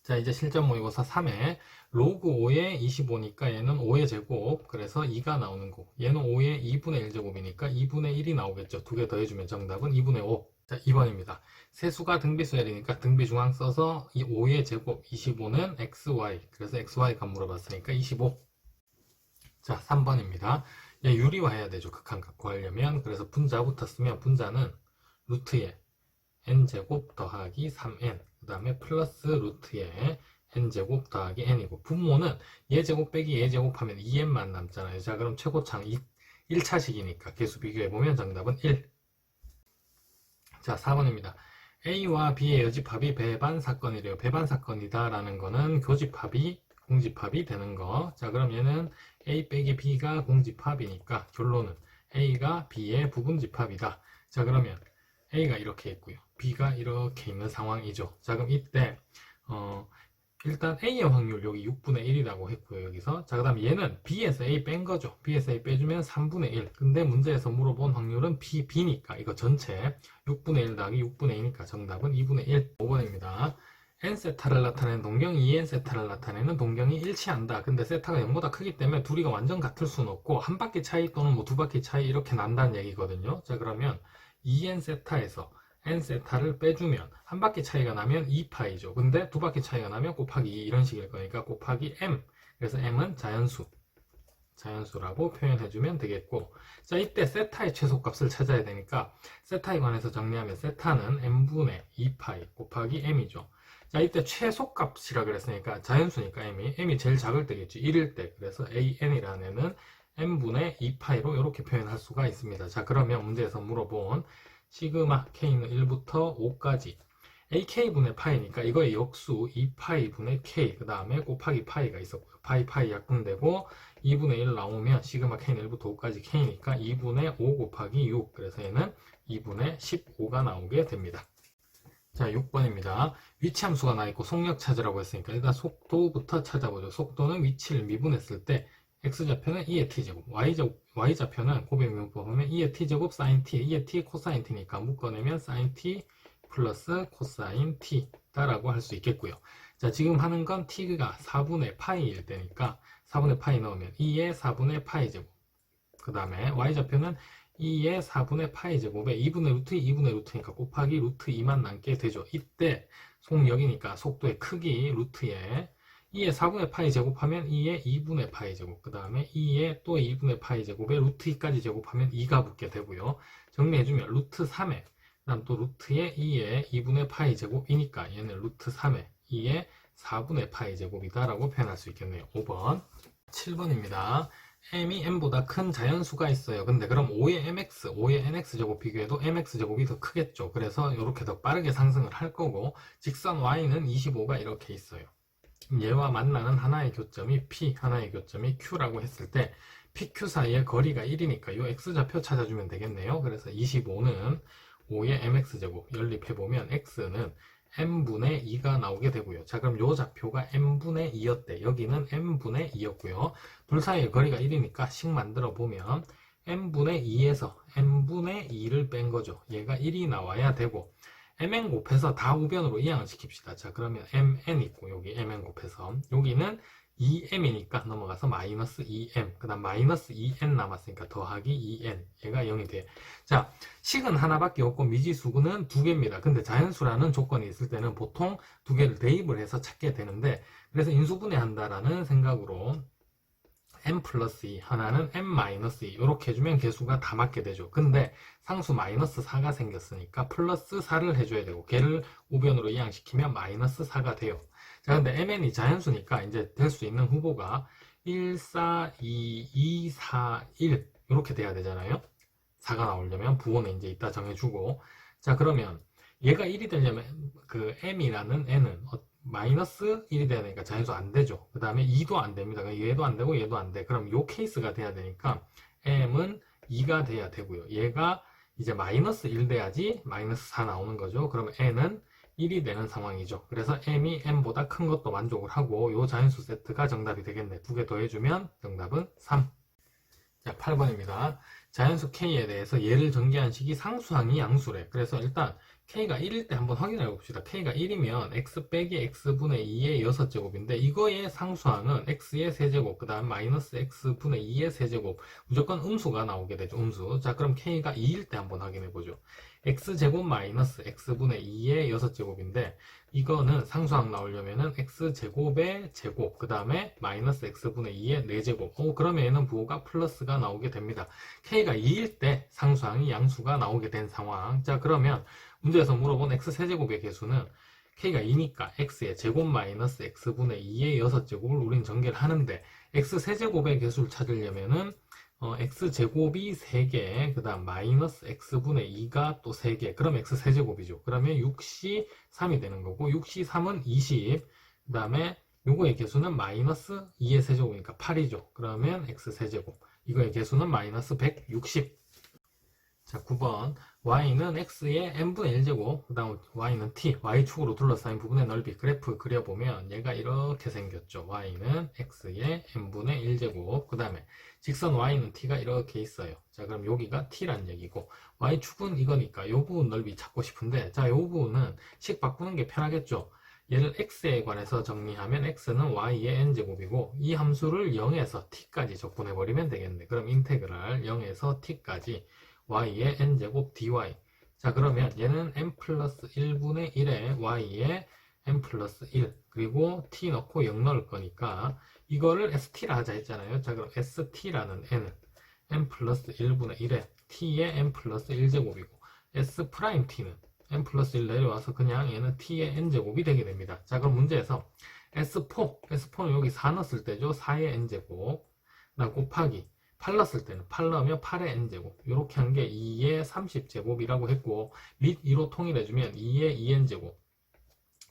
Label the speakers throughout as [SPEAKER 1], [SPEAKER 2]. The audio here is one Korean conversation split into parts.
[SPEAKER 1] 자, 이제 실전 모의고사 3에 로그 5의 25니까 얘는 5의 제곱, 그래서 2가 나오는 거. 얘는 5의 2분의 1 제곱이니까 2분의 1이 나오겠죠. 두 개 더해주면 정답은 2분의 5. 자, 2번입니다. 세수가 등비수열이니까 등비중앙 써서 이 5의 제곱, 25는 xy. 그래서 xy 값 물어봤으니까 25. 자, 3번입니다. 얘 유리화해야 되죠. 극한값 구하려면. 그래서 분자부터 쓰면 분자는 루트에 n제곱 더하기 3n, 그 다음에 플러스 루트에 n제곱 더하기 n이고, 분모는 얘제곱 빼기 얘제곱 하면 2n만 남잖아요. 자, 그럼 최고창 1차식이니까 개수 비교해보면 정답은 1. 자, 4번입니다. A와 B의 여집합이 배반 사건이래요. 배반 사건이다 라는 거는 교집합이 공집합이 되는 거. 자, 그럼 얘는 A 빼기 B가 공집합이니까 결론은 A가 B의 부분집합이다. 자, 그러면 A가 이렇게 있고요. B가 이렇게 있는 상황이죠. 자, 그럼 이때 일단 A의 확률 여기 6분의 1이라고 했고요. 여기서. 자, 그 다음 얘는 B에서 A 뺀 거죠. B에서 A 빼주면 3분의 1. 근데 문제에서 물어본 확률은 B니까 이거 전체 6분의 1 더하기 6분의 2니까 정답은 2분의 1. 5번입니다. n세타를 나타내는 동경이 2n세타를 나타내는 동경이 일치한다. 근데 세타가 0보다 크기 때문에 둘이가 완전 같을 수는 없고 한 바퀴 차이 또는 뭐 두 바퀴 차이 이렇게 난다는 얘기거든요. 자, 그러면 2n세타에서 n세타를 빼주면 한 바퀴 차이가 나면 2파이죠. 근데 두 바퀴 차이가 나면 곱하기 2 이런 식일 거니까 곱하기 m. 그래서 m은 자연수라고 표현해주면 되겠고, 자, 이때 세타의 최소값을 찾아야 되니까 세타에 관해서 정리하면 세타는 m분의 2파이 곱하기 m이죠. 자, 이때 최소값이라 그랬으니까 자연수니까 m이 제일 작을 때겠지. 1일 때. 그래서 an이라는 애는 m분의 2파이로 이렇게 표현할 수가 있습니다. 자, 그러면 문제에서 물어본 시그마 k는 1부터 5까지 ak분의 파이니까 이거의 역수 2파이분의 k, 그 다음에 곱하기 파이가 있었고요. 파이 약분되고 2분의 1 나오면 시그마 k는 1부터 5까지 k니까 2분의 5 곱하기 6. 그래서 얘는 2분의 15가 나오게 됩니다. 자, 6번입니다. 위치함수가 나있고 속력 찾으라고 했으니까 일단 속도부터 찾아보죠. 속도는 위치를 미분했을 때 x좌표는 2의 t제곱, y좌표는 고백명법 보면 2의 t제곱 sin t, 2의 t 코사인 t니까 묶어내면 sin t 플러스 코사인 t 다라고 할 수 있겠고요. 자, 지금 하는 건 t가 4분의 파이일 때니까 4분의 파이 넣으면 2의 4분의 파이 제곱, 그 다음에 y좌표는 2의 4분의 파이 제곱에 2분의 루트 2분의 루트니까 곱하기 루트 2만 남게 되죠. 이때 속력이니까 속도의 크기 루트에 2의 4분의 파이 제곱하면 2의 2분의 파이 제곱, 그 다음에 2의 또 2분의 파이 제곱에 루트 2까지 제곱하면 2가 붙게 되고요. 정리해주면 루트 3에 그 다음 또 루트에 2의 2분의 파이 제곱이니까 얘는 루트 3에 2의 4분의 파이 제곱이다 라고 표현할 수 있겠네요. 5번. 7번입니다. m이 m보다 큰 자연수가 있어요. 근데 그럼 5의 mx, 5의 nx제곱 비교해도 mx제곱이 더 크겠죠. 그래서 이렇게 더 빠르게 상승을 할 거고, 직선 y는 25가 이렇게 있어요. 얘와 만나는 하나의 교점이 P, 하나의 교점이 Q라고 했을 때 PQ 사이의 거리가 1이니까 이 X좌표 찾아주면 되겠네요. 그래서 25는 5의 mx제곱 연립해보면 X는 m분의 2가 나오게 되고요. 자, 그럼 이 좌표가 m분의 2였대. 여기는 m분의 2였고요. 둘 사이의 거리가 1이니까 식 만들어 보면 m분의 2에서 m분의 2를 뺀 거죠. 얘가 1이 나와야 되고, mn 곱해서 다 우변으로 이항을 시킵시다. 자, 그러면 mn 있고 여기 mn 곱해서 여기는 2m이니까 넘어가서 마이너스 2m, 그 다음 마이너스 2n 남았으니까 더하기 2n, 얘가 0이 돼. 자, 식은 하나밖에 없고 미지수는 두 개입니다. 근데 자연수라는 조건이 있을 때는 보통 두 개를 대입을 해서 찾게 되는데, 그래서 인수분해한다라는 생각으로 m 플러스 2, 하나는 m 마이너스 2 이렇게 해주면 개수가 다 맞게 되죠. 근데 상수 마이너스 4가 생겼으니까 플러스 4를 해줘야 되고, 걔를 우변으로 이항시키면 마이너스 4가 돼요. 자, 근데 mn이 자연수니까 이제 될 수 있는 후보가 1, 4, 2, 2, 4, 1 이렇게 돼야 되잖아요. 4가 나오려면 부호는 이제 이따 정해주고, 자, 그러면 얘가 1이 되려면 그 m이라는 n은 마이너스 1이 돼야 되니까 자연수 안 되죠. 그 다음에 2도 안 됩니다. 얘도 안 되고 얘도 안 돼. 그럼 요 케이스가 돼야 되니까 m은 2가 돼야 되고요. 얘가 이제 마이너스 1 돼야지 마이너스 4 나오는 거죠. 그러면 n은 1이 되는 상황이죠. 그래서 m이 m보다 큰 것도 만족을 하고 요 자연수 세트가 정답이 되겠네. 두 개 더해주면 정답은 3. 자, 8번입니다. 자연수 k에 대해서 얘를 전개한 식이 상수항이 양수래. 그래서 일단 K가 1일 때 한번 확인해 봅시다. K가 1이면 X 빼기 X분의 2의 6제곱인데 이거의 상수항은 X의 세제곱, 그 다음 마이너스 X분의 2의 세제곱, 무조건 음수가 나오게 되죠. 음수. 자, 그럼 K가 2일 때 한번 확인해 보죠. X제곱 마이너스 X분의 2의 6제곱인데 이거는 상수항 나오려면은 X제곱의 제곱, 그 다음에 마이너스 X분의 2의 4제곱. 그러면 얘는 부호가 플러스가 나오게 됩니다. K가 2일 때 상수항이 양수가 나오게 된 상황. 자, 그러면 문제에서 물어본 x세제곱의 개수는 k가 2니까 x의 제곱 마이너스 x분의 2의 6제곱을 우린 전개를 하는데 x세제곱의 개수를 찾으려면은 x제곱이 3개, 그 다음 마이너스 x분의 2가 또 3개, 그럼 x세제곱이죠. 그러면 6시 3이 되는 거고 6시 3은 20, 그 다음에 요거의 개수는 마이너스 2의 세제곱이니까 8이죠. 그러면 x세제곱, 이거의 개수는 마이너스 160. 자, 9번. y는 x의 n분의 1제곱, 그 다음 y는 t, y축으로 둘러싸인 부분의 넓이 그래프 그려보면 얘가 이렇게 생겼죠. y는 x의 n분의 1제곱, 그 다음에 직선 y는 t가 이렇게 있어요. 자, 그럼 여기가 t란 얘기고 y축은 이거니까 이 부분 넓이 찾고 싶은데, 자, 이 부분은 식 바꾸는 게 편하겠죠. 얘를 x에 관해서 정리하면 x는 y의 n제곱이고 이 함수를 0에서 t까지 적분해버리면 되겠네. 그럼 인테그랄 0에서 t까지 y의 n제곱 dy. 자, 그러면 얘는 n 플러스 1분의 1에 y의 n 플러스 1, 그리고 t 넣고 0 넣을 거니까 이거를 st라 하자 했잖아요. 자, 그럼 st라는 n은 n 플러스 1분의 1에 t의 n 플러스 1제곱이고 s 프라임 t는 n 플러스 1 내려와서 그냥 얘는 t의 n제곱이 되게 됩니다. 자, 그럼 문제에서 S4는 여기 4 넣었을 때죠. 4의 n제곱, 그다음 곱하기 8 넣었을 때는 8 넣으면 8의 n제곱, 이렇게 한 게 2의 30제곱이라고 했고 밑 2로 통일해주면 2의 2n제곱,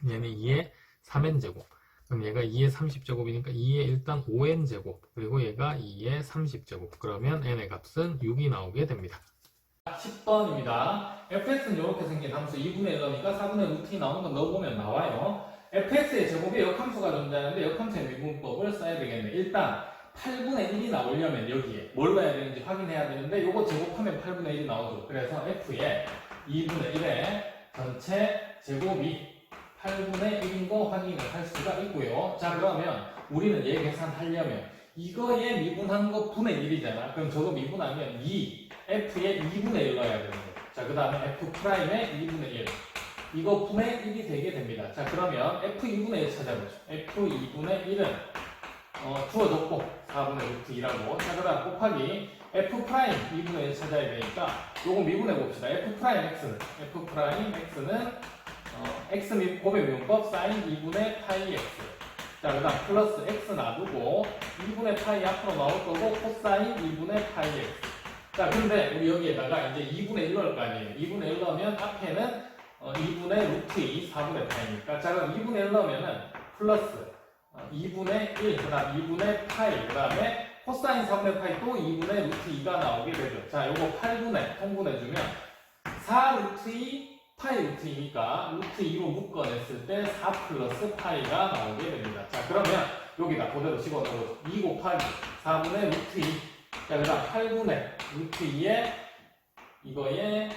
[SPEAKER 1] 얘는 2의 3n제곱, 그럼 얘가 2의 30제곱이니까 2의 일단 5n제곱, 그리고 얘가 2의 30제곱, 그러면 n의 값은 6이 나오게 됩니다. 10번입니다. fx는 이렇게 생긴 함수 2분의 1 넣으니까 4분의 루트 나오는 거 넣어보면 나와요. fx의 제곱에 역함수가 존재하는데 역함수의 미분법을 써야 되겠네. 일단 8분의 1이 나오려면 여기에 뭘 넣어야 되는지 확인해야 되는데 요거 제곱하면 8분의 1이 나오죠. 그래서 f의 2분의 1의 전체 제곱이 8분의 1인 거 확인을 할 수가 있고요. 자, 그러면 우리는 얘 계산하려면 이거에 미분한 거 분의 1이잖아. 그럼 저거 미분하면 2, f의 2분의 1 넣어야 되는 거예요. 자, 그 다음에 f'의 2분의 1. 이거 분의 1이 되게 됩니다. 자, 그러면 f2분의 1 찾아보죠. f2분의 1은 주어졌고 4분의 루트 2라고. 자, 그 다음 곱하기 f'2분의 1 찾아야 되니까 요거 미분해 봅시다. f'x는 x 곱의 미분법 sin 2분의 파이 x. 자, 그 다음 플러스 x 놔두고 2분의 파이 앞으로 나올 거고 코사인 2분의 파이 x. 자, 근데 우리 여기에다가 이제 2분의 1 넣을 거 아니에요. 2분의 1 넣으면 앞에는 2분의 루트 2 4분의 파이니까. 자, 그럼 2분의 1 넣으면은 플러스 2분의 1, 그 다음 2분의 파이, 그 다음에 코사인 4분의 파이 또 2분의 루트 2가 나오게 되죠. 자, 요거 8분의 통분해주면 4 루트 2 파이 루트 2니까 루트 2로 묶어냈을 때 4 플러스 파이가 나오게 됩니다. 자, 그러면 여기다 그대로 집어넣어보죠. 2 곱하기 4분의 루트 2. 자, 그 다음 8분의 루트 2에 이거에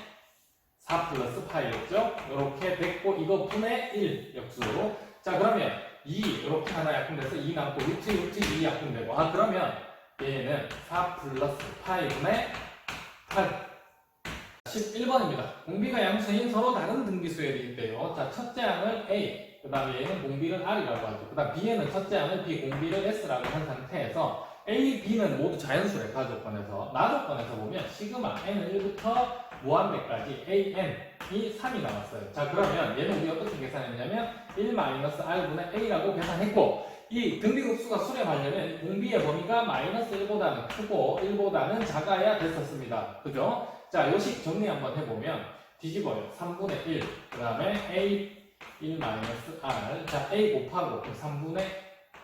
[SPEAKER 1] 4 플러스 파이였죠? 이렇게 됐고 이거 분의 1 역수로. 자, 그러면 2 이렇게 하나 약분돼서 2 남고 루트 2 약분되고. 아, 그러면 얘는 4 플러스 파이분의 8. 11번입니다. 공비가 양수인 서로 다른 등비수열이 있대요. 자, 첫째 항을 A, 그 다음에 얘는 공비를 R이라고 하죠. 그 다음 B에는 첫째 항을 B, 공비를 S라고 한 상태에서 A, B는 모두 자연수래, 가조건에서. 나조건에서 보면 시그마 N은 1부터 무한대까지 AN이 3이 나왔어요. 자, 그러면 얘는 우리 어떻게 계산했냐면 1-R분의 A라고 계산했고, 이 등비급수가 수렴하려면 공비의 범위가 마이너스 1보다는 크고 1보다는 작아야 됐었습니다. 그죠? 자, 요식 정리 한번 해보면 뒤집어요. 3분의 1, 그 다음에 A 1-R. 자, A 곱하고 3분의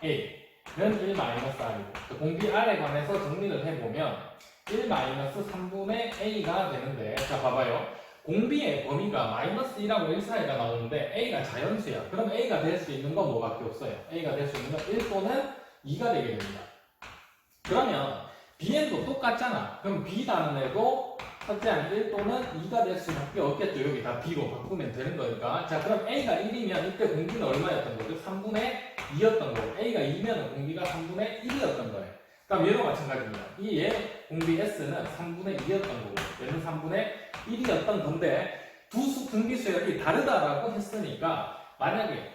[SPEAKER 1] A는 1-R이고, 공비 R에 관해서 정리를 해보면 1-3분의 A가 되는데, 자, 봐봐요. 공비의 범위가 마이너스 1하고 1 사이가 나오는데 A가 자연수야. 그럼 A가 될 수 있는 건 뭐밖에 없어요? A가 될 수 있는 건 1 또는 2가 되게 됩니다. 그러면 Bn도 똑같잖아. 그럼 B 단원에도 첫째는 1 또는 2가 될 수밖에 없겠죠. 여기 다 B로 바꾸면 되는 거니까. 자, 그럼 A가 1이면 이때 공비는 얼마였던 거죠? 3분의 2였던 거고, A가 2면 공비가 3분의 1이었던 거예요. 그럼 얘도 마찬가지입니다. 이 얘 공비 S는 3분의 2였던 거고, 얘는 3분의 1이었던 건데, 두 공비 수열이 다르다라고 했으니까, 만약에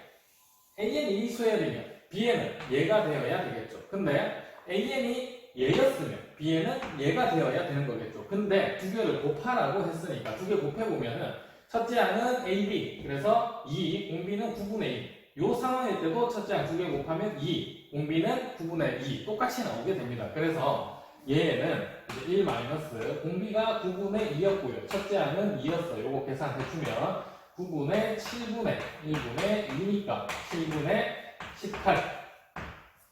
[SPEAKER 1] AN이 이 수열이면 Bn은 얘가 되어야 되겠죠. 근데 AN이 얘였으면 Bn은 얘가 되어야 되는 거겠죠. 근데 두 개를 곱하라고 했으니까 두 개 곱해보면은 첫째 항은 AB, 그래서 2, 공비는 9분의 1. 요 상황일 때도 첫째 항 두 개 곱하면 2, 공비는 9분의 2 똑같이 나오게 됩니다. 그래서 얘는 이제 1 마이너스 공비가 9분의 2였고요. 첫째 항은 2였어요. 요거 계산해주면 9분의 7분의 1분의 2니까 7분의 18.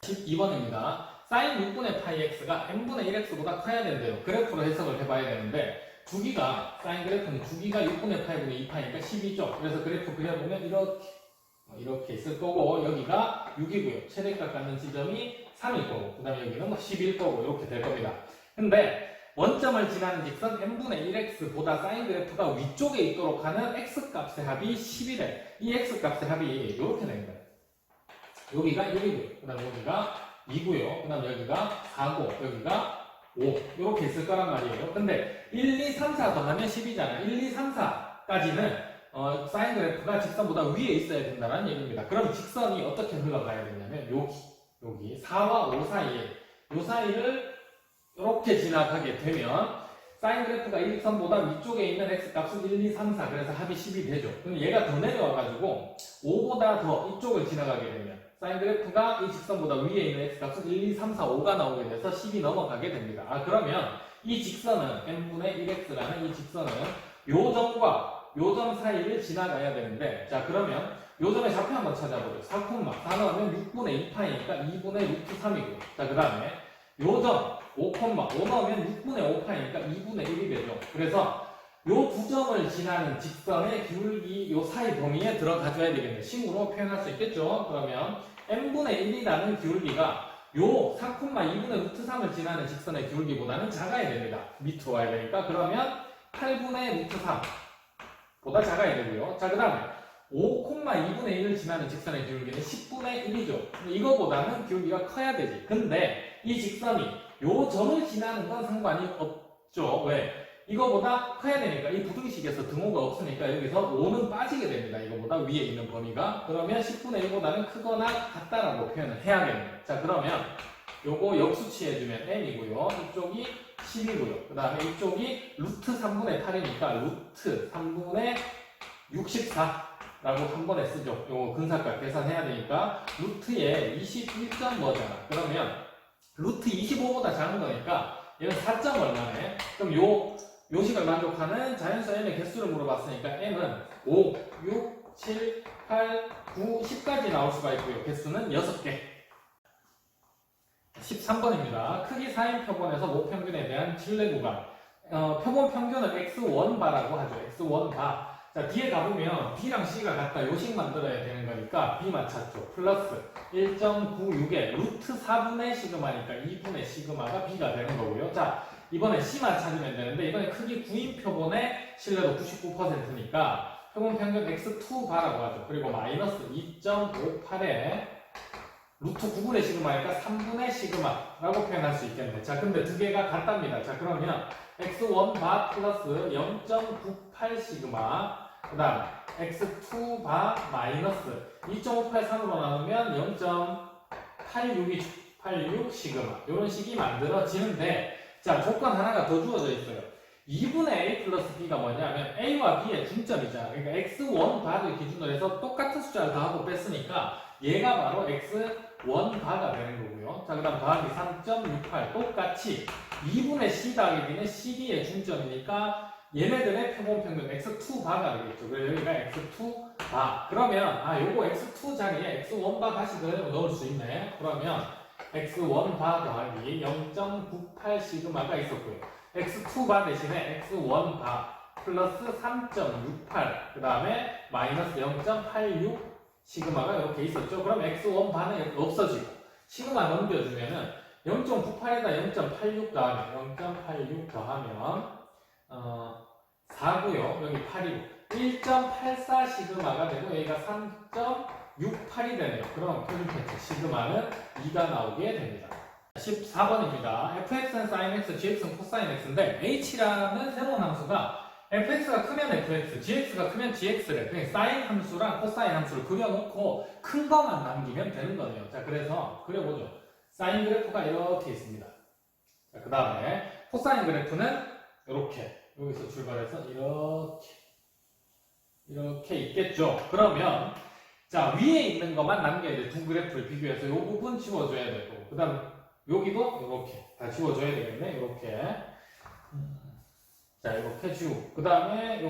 [SPEAKER 1] 12번입니다. sin 6분의 파이 x가 n분의 1x보다 커야 된대요. 그래프로 해석을 해봐야 되는데 주기가 sin 그래프는 주기가 6분의 파이분의 2파이니까 10이죠. 그래서 그래프 그려보면 이렇게 있을 거고 여기가 6이고요. 최대값 갖는 지점이 3일 거고 그 다음에 여기는 10일 거고 이렇게 될 겁니다. 근데 원점을 지나는 직선 n분의 1x보다 sin 그래프가 위쪽에 있도록 하는 x값의 합이 10이래. 이 x값의 합이 이렇게 된 거예요. 여기가 1이고요. 그 다음에 여기가 2고요. 그 다음 여기가 4고 여기가 5 이렇게 있을 거란 말이에요. 근데 1, 2, 3, 4 더하면 10이잖아요. 1, 2, 3, 4까지는 사인 그래프가 직선보다 위에 있어야 된다는 얘기입니다. 그럼 직선이 어떻게 흘러가야 되냐면 여기 4와 5 사이에 이 사이를 이렇게 지나가게 되면 사인 그래프가 일직선보다 위쪽에 있는 x값은 1, 2, 3, 4 그래서 합이 10이 되죠. 그럼 얘가 더 내려와가지고 5보다 더 이쪽을 지나가게 되면 사인 그래프가 이 직선보다 위에 있는 x값은 1, 2, 3, 4, 5가 나오게 돼서 10이 넘어가게 됩니다. 그러면 이 직선은 n분의 1x라는 이 직선은 요 점과 요 점 사이를 지나가야 되는데 자 그러면 요 점의 좌표 한번 찾아보죠. 4, 4 넣으면 6분의 2파이니까 2분의 루트 3이고요. 자 그 다음에 요 점 5, 5 넣으면 6분의 5파이니까 2분의 1이 되죠. 그래서 요 두 점을 지나는 직선의 기울기 요 사이 범위에 들어가줘야 되겠네요. 식으로 표현할 수 있겠죠. 그러면 n분의 1이라는 기울기가 요 4, 2분의 루트 3을 지나는 직선의 기울기보다는 작아야 됩니다. 밑으로 와야 되니까 그러면 8분의 루트 3보다 작아야 되고요. 자 그 다음에 5, 2분의 1을 지나는 직선의 기울기는 10분의 1이죠. 이거보다는 기울기가 커야 되지. 근데 이 직선이 요 점을 지나는 건 상관이 없죠. 왜? 이거보다 커야 되니까 이 부등식에서 등호가 없으니까 여기서 5는 빠지게 됩니다. 이거보다 위에 있는 범위가. 그러면 10분의 1보다는 크거나 같다라고 표현을 해야겠네요. 자 그러면 요거 역수치해주면 n이고요. 이쪽이 10이고요. 그 다음에 이쪽이 루트 3분의 8이니까 루트 3분의 64라고 한 번에 쓰죠. 요거 근사값 계산해야 되니까 루트에 21점 뭐잖아. 그러면 루트 25보다 작은 거니까 얘는 4점 얼마네. 그럼 요식을 만족하는 자연수 n의 개수를 물어봤으니까 n은 5, 6, 7, 8, 9, 10까지 나올 수가 있고요. 개수는 6개. 13번입니다. 크기 4인 표본에서 모평균에 대한 진례 구간. 표본 평균을 x1바라고 하죠. x1바. 자, 뒤에 가보면 B랑 C가 같다. 요식 만들어야 되는 거니까 B만 찾죠. 플러스 1.96에 루트 4분의 시그마니까 2분의 시그마가 B가 되는 거고요. 자, 이번에 C만 찾으면 되는데 이번에 크기 9인 표본의 신뢰도 99%니까 표본 평균 x2바라고 하죠. 그리고 마이너스 2.58에 루트 9분의 시그마니까 3분의 시그마라고 표현할 수 있겠네. 자, 근데 두 개가 같답니다. 자, 그러면 x1바 플러스 0.98 시그마, 그 다음 x2바 마이너스 2.583으로 나누면 0.86 시그마. 이런 식이 만들어지는데, 자, 조건 하나가 더 주어져 있어요. 2분의 a 플러스 b가 뭐냐면 a와 b의 중점이잖아. 그러니까 x1바를 기준으로 해서 똑같은 숫자를 더하고 뺐으니까 얘가 바로 x1바가 되는 거고요. 자, 그 다음 더하기 3.68 똑같이 2분의 c 더하기 b는 cb의 중점이니까 얘네들의 표본 평균 x2바가 되겠죠. 그래서 여기가 x2바. 그러면 요거 x2 자리에 x1바 다시 그대로 넣을 수 있네. 그러면 x1바 더하기 0.98 시그마가 있었고요. x2바 대신에 x1바 플러스 3.68 그 다음에 마이너스 0.86 시그마가 이렇게 있었죠. 그럼 x1바는 없어지고 시그마 넘겨주면은 0.98에다 0.86 더하면 0.86 더하면 4고요. 여기 8이고 1.84 시그마가 되고 여기가 3.68이 되네요. 그럼 표준 편차 시그마는 2가 나오게 됩니다. 14번입니다. fx는 sin x, gx는 cosine x인데 h라는 새로운 함수가 fx가 크면 fx, gx가 크면 gx래. 그냥 sin 함수랑 cosine 함수를 그려놓고 큰 거만 남기면 되는 거네요. 자, 그래서 그려보죠. sin 그래프가 이렇게 있습니다. 자, 그 다음에 cosine 그래프는 이렇게 여기서 출발해서 이렇게 있겠죠. 그러면 자, 위에 있는 것만 남겨야 돼. 두 그래프를 비교해서 이 부분 지워줘야 되고, 그 다음 여기도 이렇게 다 지워줘야 되겠네. 이렇게. 자, 이렇게 지우고, 그 다음에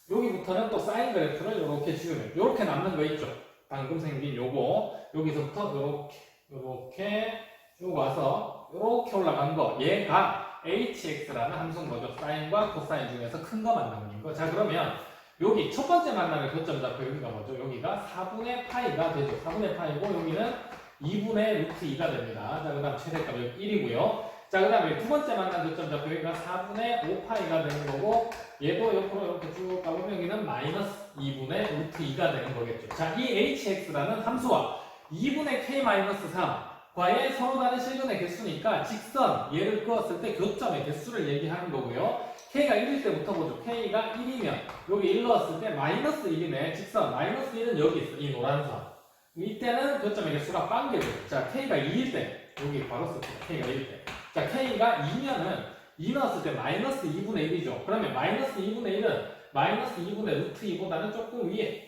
[SPEAKER 1] 여기부터는 또 사인 그래프를 이렇게 지우면 이렇게 남는 거 있죠. 방금 생긴 요거 여기서부터 이렇게 쭉 와서 이렇게 올라간 거, 얘가 hx라는 함수인 거죠. 사인과 코사인 중에서 큰 거만 남긴 거. 자, 그러면 여기 첫 번째 만남의 교점 잡고 여기가 뭐죠? 여기가 4분의 파이가 되죠. 4분의 파이고 여기는 2분의 루트 2가 됩니다. 자, 그 다음 최대값 여기 1이고요. 자, 그 다음에 두 번째 만남 교점 잡고 여기가 4분의 5파이가 되는 거고, 얘도 옆으로 이렇게 쭉 가보면 여기는 마이너스 2분의 루트 2가 되는 거겠죠. 자, 이 hx라는 함수와 2분의 k-3과의 서로 다른 실근의 개수니까 직선 얘를 그었을 때 교점의 개수를 얘기하는 거고요. k가 1일 때부터 보죠. k가 1이면 여기 1 넣었을 때 마이너스 1이네. 직선 마이너스 1은 여기 있어. 이 노란 선. 이때는 교점의 개수가 빵개죠. 자, k가 2일 때 여기 바로 썼죠. k가 1일 때. 자, k가 2면은 2 넣었을 때 마이너스 2분의 1이죠. 그러면 마이너스 2분의 1은 마이너스 2분의 루트 2보다는 조금 위에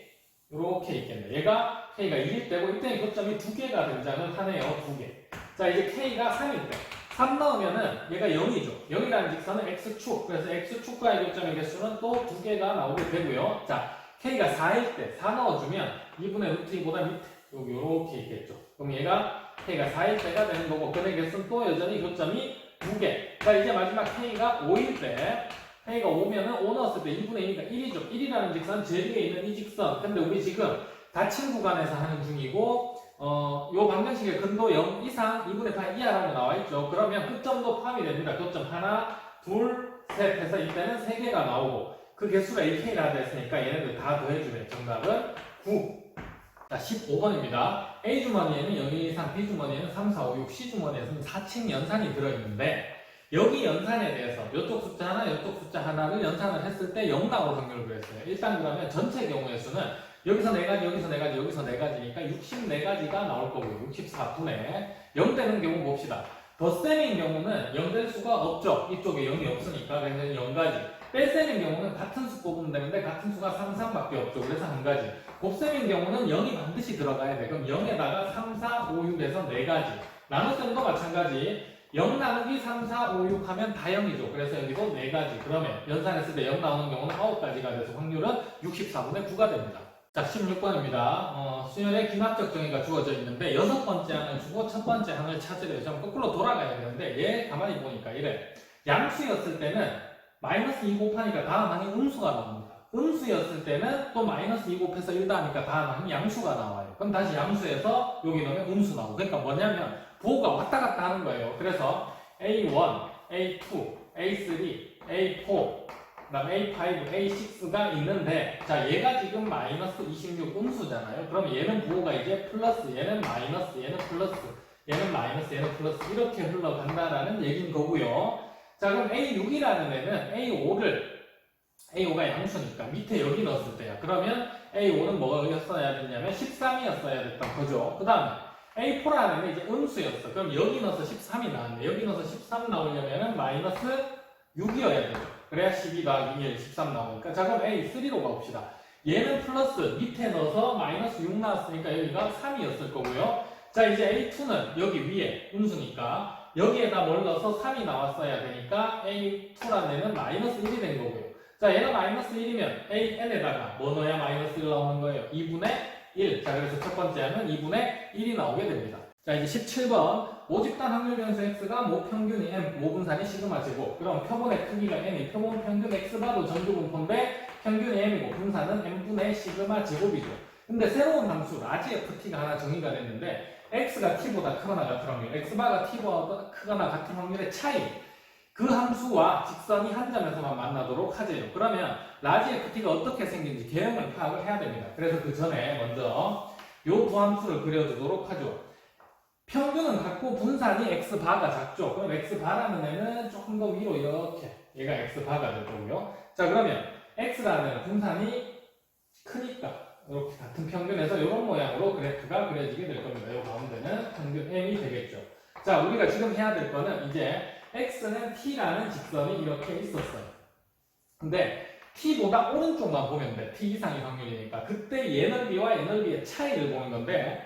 [SPEAKER 1] 이렇게 있겠네. 얘가 k가 2일 때고 이때는 교점이 2개가 등장을 하네요. 2개. 자, 이제 k가 3일 때 3 넣으면은 얘가 0이죠. 0이라는 직선은 x축. 그래서 x축과의 교점의 개수는 또 2개가 나오게 되고요. 자, k가 4일 때 4 넣어주면 2분의 루트 2보다 밑에 여기 이렇게 있겠죠. 그럼 얘가 k가 4일 때가 되는 거고, 근의 개수는 또 여전히 교점이 2개. 자, 이제 마지막 k가 5일 때 k가 5면은 5 넣었을 때 2분의 1이니까 1이죠. 1이라는 직선 제일 위에 있는 이 직선. 근데 우리 지금 닫힌 구간에서 하는 중이고, 요 방정식의 근도 0 이상 2분의 파이 이하라고 나와있죠. 그러면 끝점도 포함이 됩니다. 교점 하나, 둘, 셋 해서 이때는 3개가 나오고, 그 개수가 1k라 됐으니까 얘네들 다 더해주면 정답은 9. 자, 15번입니다. A주머니에는 0 이상, B주머니에는 3, 4, 5, 6, C주머니에서는 4층 연산이 들어있는데, 여기 연산에 대해서 이쪽 숫자 하나, 이쪽 숫자 하나를 연산을 했을 때 0 나올 확률을 구했어요. 일단 그러면 전체 경우의 수는 여기서 4가지, 여기서 4가지, 여기서 4가지니까 64가지가 나올 거고요. 64분의 0 되는 경우 봅시다. 덧셈인 경우는 0 될 수가 없죠. 이쪽에 0이 없으니까. 그래서 0가지. 뺄셈인 경우는 같은 수 뽑으면 되는데 같은 수가 3, 3밖에 없죠. 그래서 1가지. 곱셈인 경우는 0이 반드시 들어가야 돼. 그럼 0에다가 3, 4, 5, 6에서 4가지. 나눗셈도 마찬가지. 0 나누기 3, 4, 5, 6 하면 다 0이죠. 그래서 여기도 4가지. 그러면 연산했을 때 0 나오는 경우는 9가지가 돼서 확률은 64분의 9가 됩니다. 자, 16번입니다. 수열의 기하학적 정의가 주어져 있는데 6번째 항을 주고 첫 번째 항을 찾으래요. 좀 거꾸로 돌아가야 되는데 얘 가만히 보니까 이래. 양수였을 때는 마이너스 2 곱하니까 다음 항이 음수가 나옵니다. 음수였을 때는 또 마이너스 2 곱해서 1 더하니까 다음 항이 양수가 나와요. 그럼 다시 양수에서 여기 넣으면 음수 나오고. 그러니까 뭐냐면 부호가 왔다 갔다 하는 거예요. 그래서 A1, A2, A3, A4, 그 다음 A5, A6가 있는데, 자, 얘가 지금 마이너스 26 음수잖아요. 그럼 얘는 부호가 이제 플러스, 얘는 마이너스, 얘는 플러스, 얘는 마이너스, 얘는 플러스 이렇게 흘러간다라는 얘기인 거고요. 자, 그럼 A6이라는 애는 A가 양수니까 밑에 여기 넣었을 때야. 그러면 A5는 뭐였어야 됐냐면 13이었어야 됐던 거죠. 그 다음에 A4라는 애는 이제 음수였어. 그럼 여기 넣어서 13이 나왔네. 여기 넣어서 13 나오려면 마이너스 6이어야 되죠. 그래야 12 더하기 1, 13 나오니까. 자, 그럼 A3로 가봅시다. 얘는 플러스 밑에 넣어서 마이너스 6 나왔으니까 여기가 3이었을 거고요. 자, 이제 A2는 여기 위에 음수니까 여기에다 뭘 넣어서 3이 나왔어야 되니까 A2라는 애는 마이너스 1이 된 거고요. 자, 얘가 마이너스 1이면 AN에다가 뭐 넣어야 마이너스 1 나오는 거예요? 2분의 1. 자, 그래서 첫 번째 하면 2분의 1이 나오게 됩니다. 자, 이제 17번. 모집단 확률 변수 x가 모평균이 m, 모분산이 시그마 제곱. 그럼 표본의 크기가 n이 표본 평균 x바도 정규분포인데 평균이 m이고 분산은 m분의 시그마 제곱이죠. 근데 새로운 함수 라지 ft가 하나 정의가 됐는데 x가 t보다 크거나 같은 확률, x바가 t보다 크거나 같은 확률의 차이. 그 함수와 직선이 한 점에서만 만나도록 하재요. 그러면 라지 ft가 어떻게 생긴지 개형을 파악을 해야 됩니다. 그래서 그 전에 먼저 요 두 함수를 그려주도록 하죠. 평균은 같고 분산이 x바가 작죠. 그럼 x바라는 애는 조금 더 위로 이렇게 얘가 x바가 될 거고요. 자, 그러면 x라는 분산이 크니까 이렇게 같은 평균에서 이런 모양으로 그래프가 그려지게 될 겁니다. 이 가운데는 평균 m이 되겠죠. 자, 우리가 지금 해야 될 거는 이제 x는 t라는 직선이 이렇게 있었어요. 근데 t보다 오른쪽만 보면 돼. t 이상의 확률이니까. 그때 얘 넓이와 얘 넓이의 차이를 보는 건데,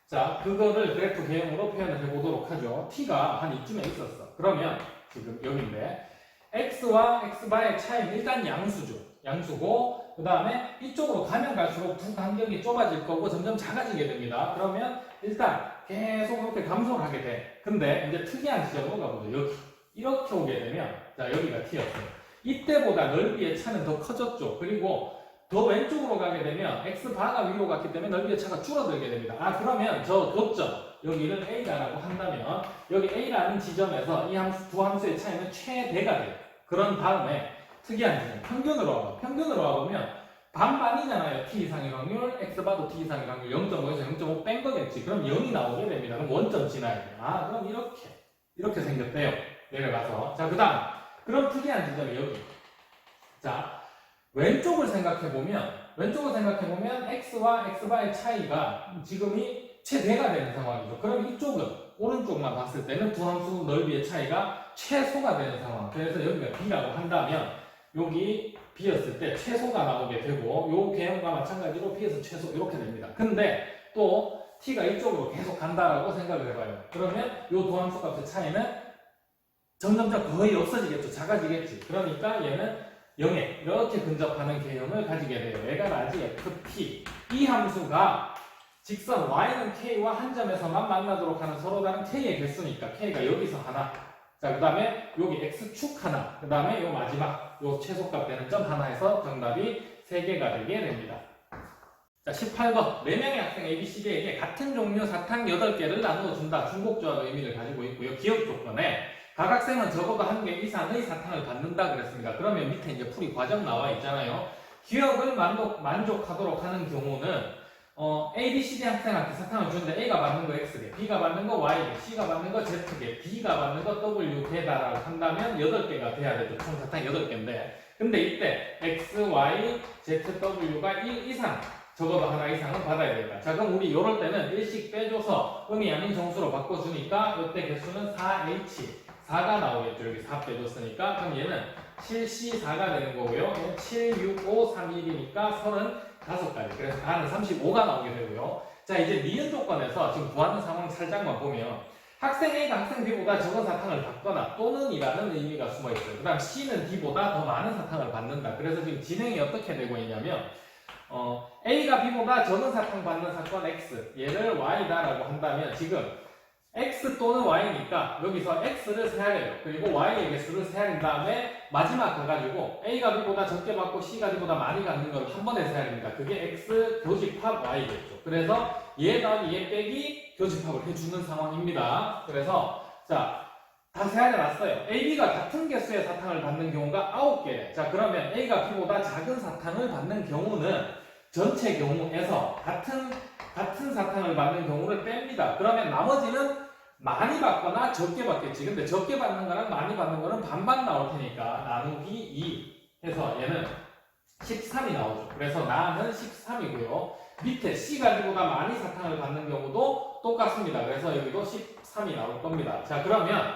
[SPEAKER 1] 자, 그거를 그래프 개형으로 표현을 해보도록 하죠. t가 한 이쯤에 있었어. 그러면 지금 여기인데 x와 x바의 차이는 일단 양수죠. 양수고, 그 다음에 이쪽으로 가면 갈수록 두 간격이 좁아질 거고 점점 작아지게 됩니다. 그러면 일단 계속 이렇게 감소를 하게 돼. 근데 이제 특이한 지점으로 가보죠. 여기 이렇게 오게 되면, 자, 여기가 t였어요. 이때보다 넓이의 차는 더 커졌죠. 그리고 더 왼쪽으로 가게 되면 x바가 위로 갔기 때문에 넓이의 차가 줄어들게 됩니다. 아, 그러면 저 교점 여기를 a라고 한다면 여기 a라는 지점에서 이 함수, 두 함수의 차이는 최대가 돼요. 그런 다음에 특이한 지점 평균으로 와봐. 평균으로 와보면 반반이잖아요. t 이상의 확률, x바도 t 이상의 확률 0.5에서 0.5 뺀 거겠지. 그럼 0이 나오게 됩니다. 그럼 원점 지나야 돼요. 아, 그럼 이렇게 생겼대요. 내려가서. 자, 그 다음 그럼 특이한 지점이 여기. 자, 왼쪽을 생각해보면 x와 x바의 차이가 지금이 최대가 되는 상황이죠. 그럼 이쪽은 오른쪽만 봤을 때는 두 함수 넓이의 차이가 최소가 되는 상황. 그래서 여기가 b라고 한다면 여기 b였을 때 최소가 나오게 되고 요 개형과 마찬가지로 b에서 최소 이렇게 됩니다. 근데 또 t가 이쪽으로 계속 간다라고 생각을 해봐요. 그러면 요 두 함수 값의 차이는 점점점 거의 없어지겠죠. 작아지겠지. 그러니까 얘는 0에 이렇게 근접하는 개형을 가지게 돼요. 얘가 라지 ft. 이 함수가 직선 y는 k와 한 점에서만 만나도록 하는 서로 다른 k의 개수니까 k가 여기서 하나. 자, 그 다음에 여기 x축 하나. 그 다음에 요 마지막 요 최소값 되는 점 하나에서 정답이 3개가 되게 됩니다. 자, 18번. 4명의 학생 ABCD에게 같은 종류 사탕 8개를 나누어 준다. 중복조합의 의미를 가지고 있고요. 기억 조건에 각 학생은 적어도 1개 이상의 사탕을 받는다 그랬습니다. 그러면 밑에 이제 풀이 과정 나와 있잖아요. 기억을 만족하도록 하는 경우는 A, B, C, D 학생한테 사탕을 주는데 A가 받는 거 X개, B가 받는 거 Y개, C가 받는 거 Z개, D가 받는 거 W개다라고 한다면 8개가 돼야 되죠. 총 사탕 8개인데. 근데 이때 X, Y, Z, W가 1 이상, 적어도 하나 이상은 받아야 된다. 자, 그럼 우리 이럴 때는 1씩 빼줘서 음이 아닌 정수로 바꿔주니까 이때 개수는 4H. 4가 나오겠죠. 여기 4 빼줬으니까. 그럼 얘는 7C4가 되는 거고요. 7, 6, 5, 3, 1이니까 35가지. 그래서 다는 35가 나오게 되고요. 자, 이제 니은 조건에서 지금 구하는 상황 살짝만 보면 학생 A가 학생 B보다 적은 사탕을 받거나 또는 이라는 의미가 숨어 있어요. 그 다음 C는 D보다 더 많은 사탕을 받는다. 그래서 지금 진행이 어떻게 되고 있냐면 A가 B보다 적은 사탕 받는 사건 X, 얘를 Y다라고 한다면 지금 X 또는 Y니까 여기서 X를 세야 돼요. 그리고 Y의 개수를 세야 된 다음에 마지막 가가지고 A가 B보다 적게 받고 C가 D보다 많이 갖는 걸 한 번에 세야 됩니다. 그게 X 교집합 Y겠죠. 그래서 얘 더하기 얘 빼기 교집합을 해주는 상황입니다. 그래서 자, 다 세야 놨어요. A, B가 같은 개수의 사탕을 받는 경우가 9개. 자, 그러면 A가 B보다 작은 사탕을 받는 경우는 전체 경우에서 같은 사탕을 받는 경우를 뺍니다. 그러면 나머지는 많이 받거나 적게 받겠지. 근데 적게 받는 거랑 많이 받는 거는 반반 나올 테니까 나누기 2 해서 얘는 13이 나오죠. 그래서 나는 13이고요. 밑에 C가 D보다 많이 사탕을 받는 경우도 똑같습니다. 그래서 여기도 13이 나올 겁니다. 자, 그러면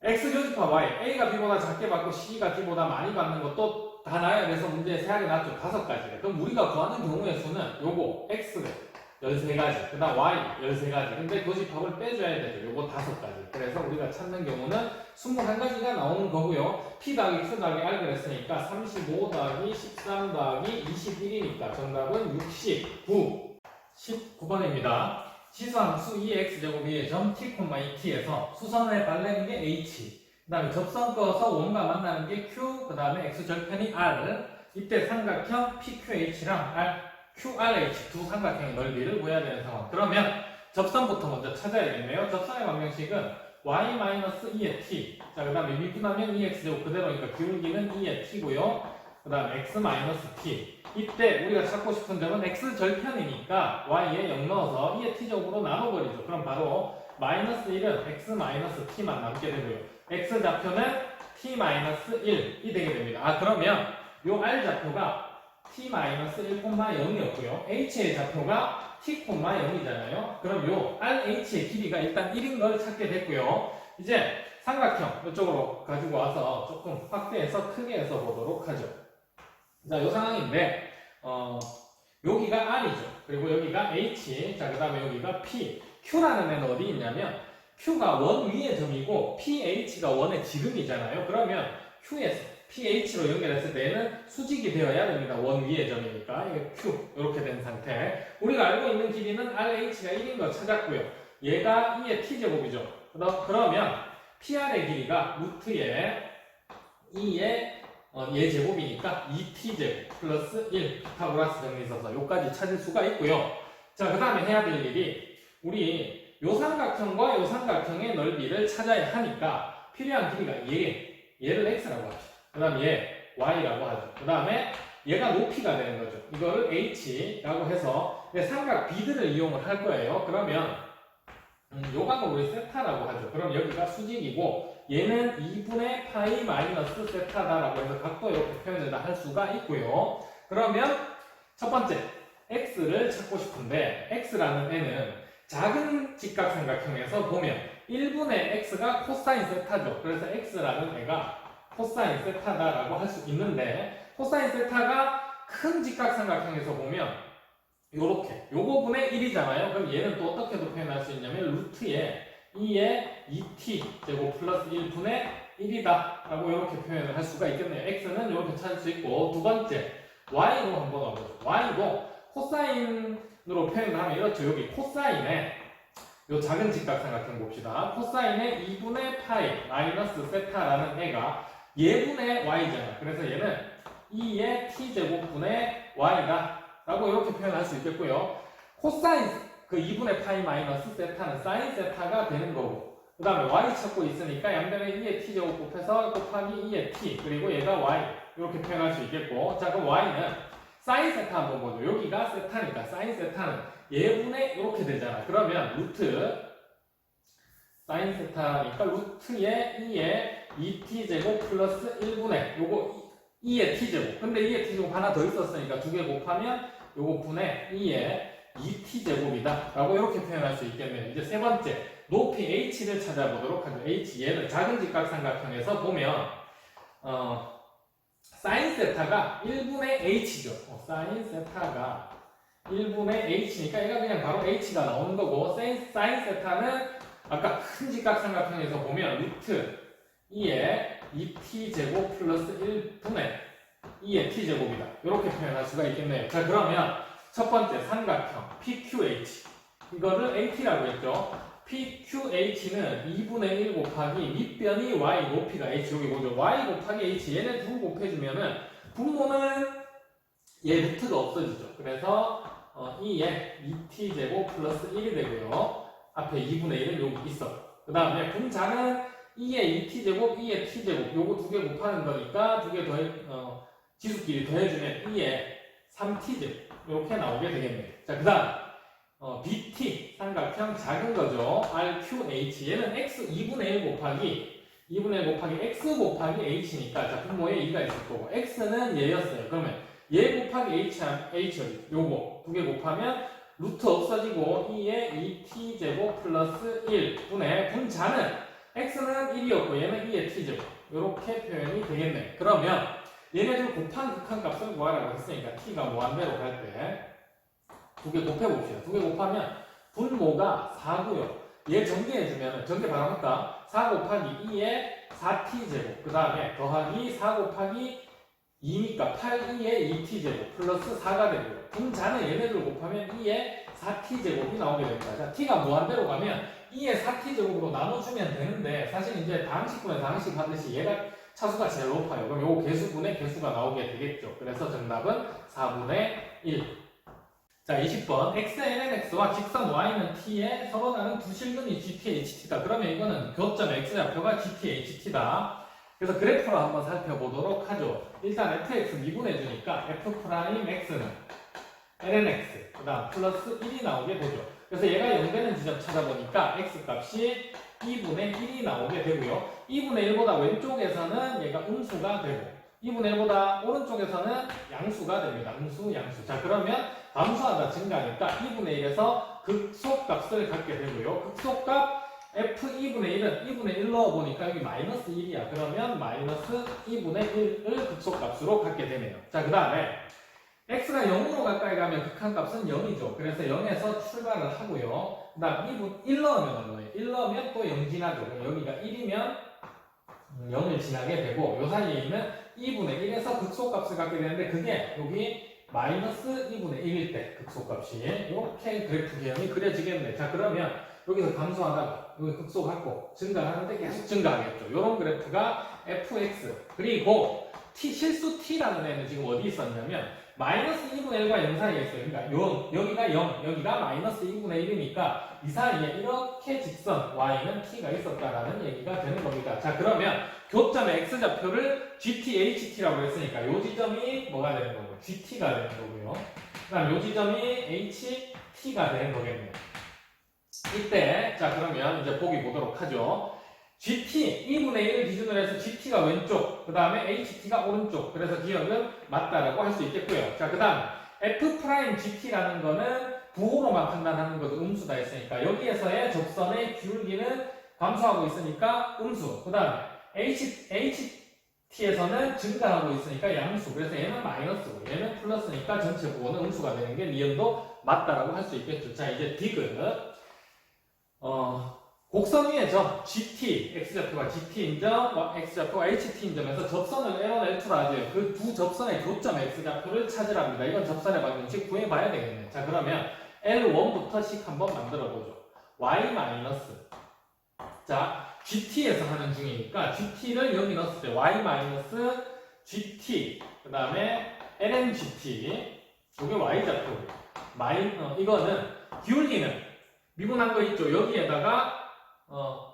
[SPEAKER 1] X 교집합 Y, A가 B보다 작게 받고 C가 D보다 많이 받는 것도 다 나와야 돼서 문제에 세하게 나왔죠. 5가지를. 그럼 우리가 구하는 경우의 수는 요거 X가 13가지, 그 다음 Y 13가지. 근데 교집합을 빼줘야 되죠. 요거 5가지. 그래서 우리가 찾는 경우는 21가지가 나오는 거고요. P 더하기 Q 더하기 R 그랬으니까 35 더하기 13 더하기 21이니까 정답은 69. 19번입니다. 지수함수 2x제곱의 점 t, 2t에서 수선을 발레는 게 h, 그 다음에 접선 꺼서 원과 만나는 게 q, 그 다음에 x절편이 r. 이때 삼각형 pqh랑 qrh 두 삼각형의 넓이를 구해야 되는 상황. 그러면 접선부터 먼저 찾아야겠네요. 접선의 방정식은 y-2의 t. 자, 그 다음에 미분하면 2x제곱 그대로니까 기울기는 2의 t고요. 그 다음 x-t. 이때 우리가 찾고 싶은 점은 x 절편이니까 y에 0 넣어서 2의 t제곱으로 나눠버리죠. 그럼 바로 -1은 x-t만 남게 되고요. x 좌표는 t-1이 되게 됩니다. 아, 그러면 요 r 좌표가 t-1,0이었고요. h의 좌표가 t,0이잖아요. 그럼 요 RH의 길이가 일단 1인 걸 찾게 됐고요. 이제 삼각형 이쪽으로 가지고 와서 조금 확대해서 크게 해서 보도록 하죠. 자, 요 상황인데 여기가 R이죠. 그리고 여기가 H, 자, 그 다음에 여기가 P. Q라는 애는 어디 있냐면 Q가 원 위의 점이고 PH가 원의 지름이잖아요. 그러면 Q에서 PH로 연결했을 때는 수직이 되어야 됩니다. 원 위의 점이니까. 이게 Q. 이렇게 된 상태. 우리가 알고 있는 길이는 RH가 1인 걸 찾았고요. 얘가 2의 T제곱이죠. 그러면 PR의 길이가 루트의 2의 얘 제곱이니까 2T제곱 플러스 1. 피타고라스 정리 있어서 여기까지 찾을 수가 있고요. 자, 그 다음에 해야 될 일이 우리 요 삼각형과 요 삼각형의 넓이를 찾아야 하니까 필요한 길이가 얘를 X라고 합시다. 그 다음 얘 Y라고 하죠. 그 다음에 얘가 높이가 되는 거죠. 이거를 H라고 해서 삼각 비드를 이용을 할 거예요. 그러면 요 각을 우리 세타라고 하죠. 그럼 여기가 수직이고 얘는 2분의 파이 마이너스 세타다라고 해서 각도 이렇게 표현을 할 수가 있고요. 그러면 첫 번째 X를 찾고 싶은데 X라는 애는 작은 직각삼각형에서 보면 1분의 X가 코사인 세타죠. 그래서 X라는 애가 코사인 세타다라고 할 수 있는데 코사인 세타가 큰 직각삼각형에서 보면 요렇게 요거 분의 1이잖아요. 그럼 얘는 또 어떻게도 표현할 수 있냐면 루트에 2의 2t 제곱 플러스 1분의 1이다 라고 이렇게 표현을 할 수가 있겠네요. X는 이렇게 찾을 수 있고 두 번째 Y로 한번 와보죠. Y도 코사인으로 표현을 하면 이렇죠. 여기 코사인에 요 작은 직각삼각형 봅시다. 코사인의 2분의 파이 마이너스 세타라는 애가 얘분의 y잖아. 그래서 얘는 2의 t제곱분의 y다 라고 이렇게 표현할 수 있겠고요. 코사인 그 2분의 파이 마이너스 세타는 사인 세타가 되는 거고 그 다음에 y 찾고 있으니까 양변에 2의 t제곱 곱해서 곱하기 2의 t 그리고 얘가 y 이렇게 표현할 수 있겠고 자 그럼 y는 사인 세타 한번 보죠. 여기가 세타니까 사인 세타는 얘분의 이렇게 되잖아. 그러면 루트 사인 세타니까 루트의 2의 2t제곱 플러스 1분의 요거 2의 t제곱 근데 2의 t제곱 하나 더 있었으니까 두 개 곱하면 요거 분의 2의 2t제곱이다 라고 이렇게 표현할 수 있겠네요. 이제 세 번째 높이 h를 찾아보도록 하죠. h 얘는 작은 직각삼각형에서 보면 사인 세타가 1분의 h죠. 사인 세타가 1분의 h니까 얘가 그냥 바로 h가 나오는 거고 사인 세타는 아까 큰 직각삼각형에서 보면 루트 2의 2t제곱 플러스 1분의 2의 t제곱이다. 이렇게 표현할 수가 있겠네요. 자 그러면 첫 번째 삼각형 PQH 이거를 AT라고 했죠. PQH는 2분의 1 곱하기 밑변이 Y 높이가 H 여기 뭐죠? Y 곱하기 H 얘네 둘 곱해주면은 분모는 얘 루트가 없어지죠. 그래서 2의 2t제곱 플러스 1이 되고요. 앞에 2분의 1은 여기 있어. 그 다음에 분자는 2의 2t제곱, 2의 t제곱 요거 두 개 곱하는 거니까 두 개 더해 지수끼리 더해주면 2의 3t제곱 이렇게 나오게 되겠네요. 자, 그 다음 BT 삼각형 작은 거죠. RQH 얘는 X 2분의 1 곱하기 X 곱하기 H니까 자 분모에 2가 있을 거고 X는 얘였어요. 그러면 얘 곱하기 H 요거 두 개 곱하면 루트 없어지고 2의 2t제곱 플러스 1분의 분자는 X는 1이었고 얘는 2의 t제곱 이렇게 표현이 되겠네. 그러면 얘네들 곱한 극한값을 구하라고 했으니까 t가 무한대로 갈 때 두 개 곱해봅시다. 두 개 곱하면 분모가 4고요. 얘 전개해주면 전개 바로 할까? 4 곱하기 2의 4t제곱 그 다음에 더하기 4 곱하기 2니까 8, 2의 2t제곱 플러스 4가 되고요. 분자는 얘네들 곱하면 2의 4t제곱이 나오게 됩니다. 자, t가 무한대로 가면 2의 4t제곱으로 나눠주면 되는데 사실 이제 다항식분의 다항식 하듯이 얘가 차수가 제일 높아요. 그럼 요거 개수분의 개수가 나오게 되겠죠. 그래서 정답은 4분의 1. 자, 20번. x는 x와 직선 y는 t에 서로 다른 두 실근이 GTHT다. 그러면 이거는 교점 x좌표가 GTHT다. 그래서 그래프로 한번 살펴보도록 하죠. 일단 fx 미분해주니까 f'x는 lnx, 그 다음 플러스 1이 나오게 되죠. 그래서 얘가 0되는 지점 찾아보니까 x 값이 2분의 1이 나오게 되고요. 2분의 1보다 왼쪽에서는 얘가 음수가 되고 2분의 1보다 오른쪽에서는 양수가 됩니다. 음수, 양수. 자, 그러면 감소하다 증가하니까 2분의 1에서 극소값을 갖게 되고요. 극소값 f2분의 1은 2분의 1 넣어보니까 여기 마이너스 1이야. 그러면 마이너스 2분의 1을 극소값으로 갖게 되네요. 자, 그 다음에 x가 0으로 가까이 가면 극한값은 0이죠. 그래서 0에서 출발을 하고요. 그 다음 2분 1 넣으면 얼마예요? 1 넣으면 또 0 지나죠. 여기가 1이면 0을 지나게 되고 요 사이에 있는 2분의 1에서 극소값을 갖게 되는데 그게 여기 마이너스 2분의 1일 때 극소값이 이렇게 그래프 개형이 그려지겠네. 자, 그러면 여기서 감소하다가 여기 극소 갖고 증가하는데 계속 증가하겠죠. 이런 그래프가 fx. 그리고 실수 t라는 애는 지금 어디 있었냐면 마이너스 2분의 1과 0 사이에 있어요. 그러니까 여기가 0, 여기가 마이너스 2분의 1이니까 이 사이에 이렇게 직선 y는 t가 있었다라는 얘기가 되는 겁니다. 자, 그러면 교점의 x좌표를 GTHT라고 했으니까 이 지점이 뭐가 되는 거고? GT가 되는 거고요. 그 다음 이 지점이 HT가 되는 거겠네요. 이때 자, 그러면 이제 보기 보도록 하죠. GT 2분의 1을 기준으로 해서 GT가 왼쪽, 그 다음에 HT가 오른쪽. 그래서 기억은 맞다라고 할 수 있겠고요. 자, 그 다음 F'GT라는 거는 부호로만 판단하는 것도 음수다 했으니까 여기에서의 접선의 기울기는 감소하고 있으니까 음수. 그 다음에 HT에서는 증가하고 있으니까 양수. 그래서 얘는 마이너스고 얘는 플러스니까 전체 부호는 음수가 되는 게 니은도 맞다라고 할 수 있겠죠. 자, 이제 디귿. 곡선 위에 점 GT, X좌표가 GT인점, X좌표가 HT인점에서 접선을 L1, L2로 하죠. 그 두 접선의 교점 X좌표를 찾으랍니다. 이건 접선의 방정식 구해봐야 되겠네. 자, 그러면 L1부터씩 한번 만들어보죠. Y 마이너스. 자, GT에서 하는 중이니까 GT를 여기 넣었을 때 Y 마이너스 GT, 그 다음에 LNGT, 이게 Y좌표고. 이거는 기울기는 미분한 거 있죠. 여기에다가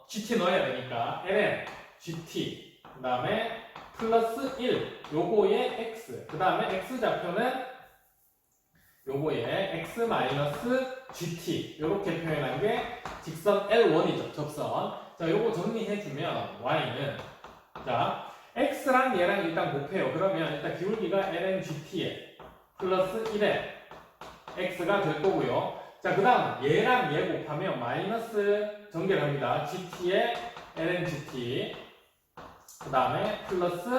[SPEAKER 1] GT 넣어야 되니까 ln GT 그 다음에 플러스 1 요거의 x 그 다음에 x좌표는 요거의 x 마이너스 GT 요렇게 표현한 게 직선 L1이죠. 접선. 자, 요거 정리해주면 y는 자 x랑 얘랑 일단 곱해요. 그러면 일단 기울기가 ln GT에 플러스 1에 x가 될 거고요. 자, 그 다음 얘랑 얘 곱하면 마이너스 전개합니다. GT에 LNGT 그 다음에 플러스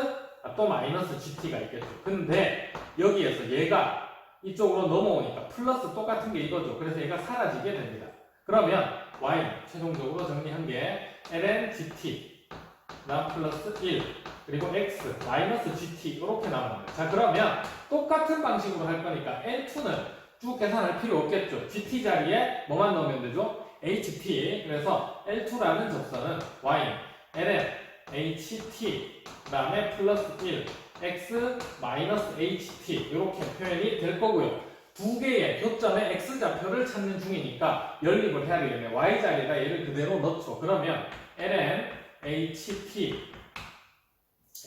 [SPEAKER 1] 또 마이너스 GT가 있겠죠. 근데 여기에서 얘가 이쪽으로 넘어오니까 플러스 똑같은 게 이거죠. 그래서 얘가 사라지게 됩니다. 그러면 Y는 최종적으로 정리한 게 LNGT 그 다음 플러스 1 그리고 X 마이너스 GT 이렇게 나옵니다. 자, 그러면 똑같은 방식으로 할 거니까 L2는 쭉 계산할 필요 없겠죠. GT 자리에 뭐만 넣으면 되죠? HT. 그래서 L2라는 접선은 Y, LN, HT, 그 다음에 플러스 1, X, 마이너스 HT 이렇게 표현이 될 거고요. 두 개의 교점의 X좌표를 찾는 중이니까 연립을 해야 되겠네요. Y 자리에다 얘를 그대로 넣죠. 그러면 LN, HT,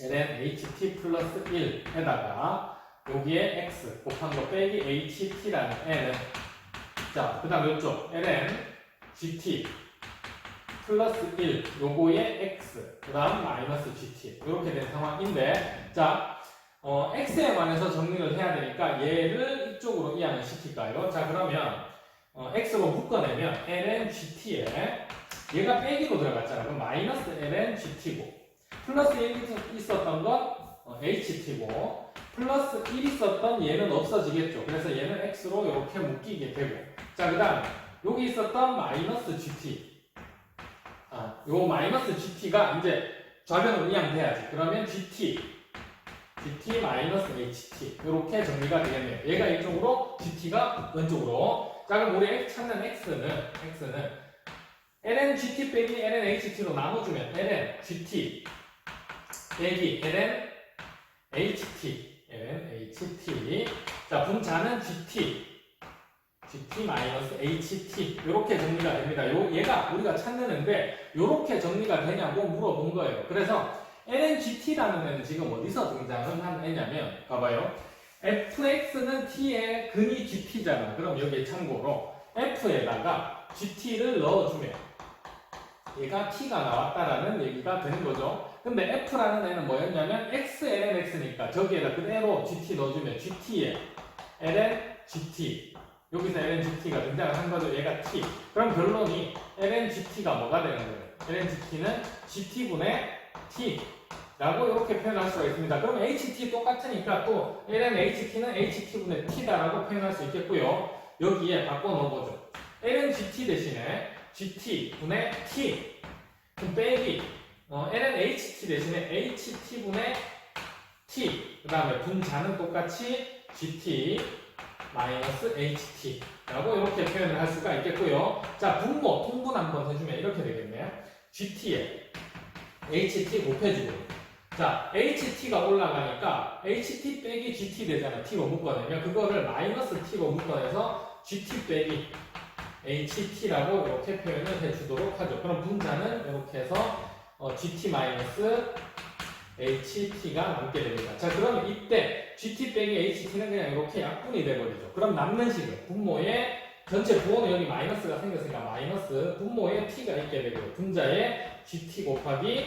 [SPEAKER 1] LN, HT 플러스 1에다가 여기에 x 곱한 거 빼기 ht라는 n은 자, 그 다음 이쪽 ln gt 플러스 1 요거에 x 그 다음 마이너스 gt 이렇게 된 상황인데 자 x에 관해서 정리를 해야 되니까 얘를 이쪽으로 이항을 시킬까요? 자, 그러면 x로 묶어내면 ln gt에 얘가 빼기로 들어갔잖아. 그럼 마이너스 ln gt고 플러스 1이 있었던 건 ht고 플러스 1 있었던 얘는 없어지겠죠. 그래서 얘는 x로 이렇게 묶이게 되고 자, 그 다음 여기 있었던 마이너스 gt 요 마이너스 gt가 이제 좌변으로 이항돼야지. 그러면 gt 마이너스 ht 이렇게 정리가 되겠네요. 얘가 이쪽으로 gt가 왼쪽으로. 자, 그럼 우리 찾는 x는 ln gt 빼기 ln ht로 나눠주면 ln gt 빼기 ln HT. 자, 분자는 GT. gt 마이너스 ht 이렇게 정리가 됩니다. 얘가 우리가 찾는 애인데 이렇게 정리가 되냐고 물어본 거예요. 그래서 lngt라는 애는 지금 어디서 등장을 한 애냐면 봐봐요. fx는 t의 근이 gt잖아. 그럼 여기에 참고로 f에다가 gt를 넣어주면 얘가 t가 나왔다라는 얘기가 되는 거죠. 근데 f라는 애는 뭐였냐면 x ln x니까 저기에다 그대로 gt 넣어주면 gt에 ln gt 여기서 ln gt가 등장을 한 거죠. 얘가 t. 그럼 결론이 ln gt가 뭐가 되는 거예요? ln gt는 gt분의 t 라고 이렇게 표현할 수가 있습니다. 그럼 ht 똑같으니까 또 ln ht는 ht분의 t다라고 표현할 수 있겠고요. 여기에 바꿔 넣어보죠. ln gt 대신에 gt분의 t 그럼 빼기 ln ht 대신에 ht분의 t 그 다음에 분자는 똑같이 gt 마이너스 ht 라고 이렇게 표현을 할 수가 있겠고요. 자, 분모 통분 한번 해주면 이렇게 되겠네요. gt에 ht 곱해주고 자, ht가 올라가니까 ht 빼기 gt 되잖아. t로 묶어내면 그거를 마이너스 t로 묶어내서 gt 빼기 ht라고 이렇게 표현을 해주도록 하죠. 그럼 분자는 이렇게 해서 gt 마이너스 ht가 남게 됩니다. 자, 그러면 이때 gt 빼기 ht는 그냥 이렇게 약분이 돼버리죠. 그럼 남는 식은 분모에 전체 부호는 여기 마이너스가 생겼으니까 마이너스 분모에 t가 있게 되고요. 분자에 gt 곱하기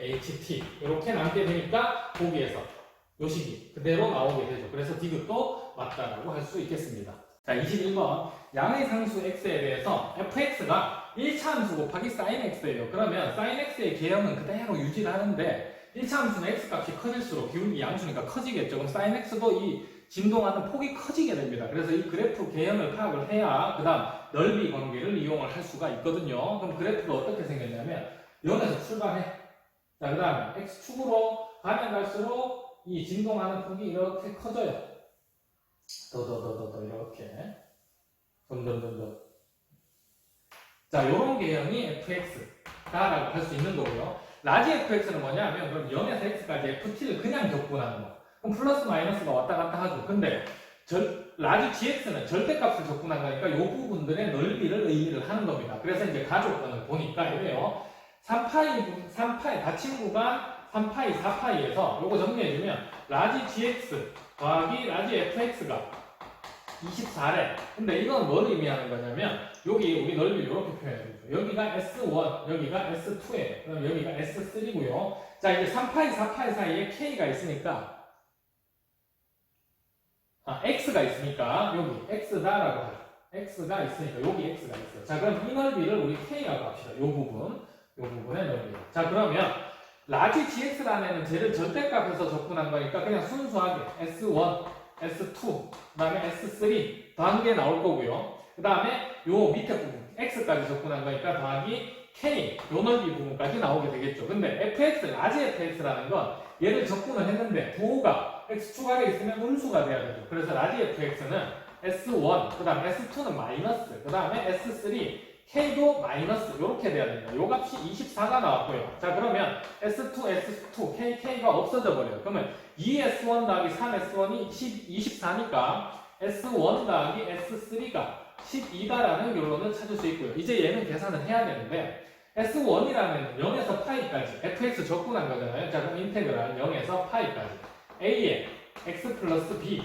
[SPEAKER 1] ht 이렇게 남게 되니까 거기에서 요 식이 그대로 나오게 되죠. 그래서 디귿도 맞다라고 할 수 있겠습니다. 자, 21번 양의 상수 x에 대해서 fx가 1차 함수 곱하기 sin x예요. 그러면 sin x의 개형은 그대로 유지를 하는데 1차 함수는 x 값이 커질수록 기울기 양수니까 커지겠죠. 그럼 sin x도 이 진동하는 폭이 커지게 됩니다. 그래서 이 그래프 개형을 파악을 해야 그 다음 넓이 관계를 이용을 할 수가 있거든요. 그럼 그래프가 어떻게 생겼냐면 0에서 출발해. 자, 그 다음에 x축으로 가면 갈수록 이 진동하는 폭이 이렇게 커져요. 더 이렇게 점점 자, 요런 개형이 fx다라고 할 수 있는 거고요. 라지 fx는 뭐냐면 그럼 0에서 x까지 ft를 그냥 적분하는 거. 그럼 플러스 마이너스가 왔다 갔다 하죠. 근데 라지 gx는 절대값을 적분한 거니까 요 부분들의 넓이를 의미를 하는 겁니다. 그래서 이제 가조건을 보니까 이래요. 3파이 닫힌 구간 3파이 4파이에서 요거 정리해주면 라지 gx 더하기 라지 fx가 24래. 근데 이건 뭘 의미하는 거냐면 여기 우리 넓이를 이렇게 표현해주죠. 여기가 S1, 여기가 S2예요. 그럼 여기가 S3고요. 자, 이제 3파이 4파이 사이에 K가 있으니까 X가 있으니까 여기 X다라고 하죠. X가 있으니까 여기 X가 있어요. 자, 그럼 이 넓이를 우리 K라고 합시다. 이 부분의 넓이. 자, 그러면 라지 GX라는 애는 쟤를 절대값에서 접근한 거니까 그냥 순수하게 S1, S2, 그 다음에 S3 더한 게 나올 거고요. 그 다음에 요 밑에 부분 X까지 접근한 거니까 더하기 K 요 넓이 부분까지 나오게 되겠죠. 근데 FX, 라지 FX라는 건 얘를 접근을 했는데 부호가 X축 아래 있으면 음수가 돼야 되죠. 그래서 라지 FX는 S1, 그 다음 S2는 마이너스, 그 다음에 S3 K도 마이너스 이렇게 돼야 됩니다. 요 값이 24가 나왔고요. 자, 그러면 S2, S2, K가 없어져 버려요. 그러면 2S1 더하기 3S1이 24니까 S1 더하기 S3가 12다라는 결론을 찾을 수 있고요. 이제 얘는 계산을 해야 되는데 S1이라는 0에서 파이까지 fx 적분한 거잖아요. 자, 그럼 인테그랄 0에서 파이까지 a에 x 플러스 b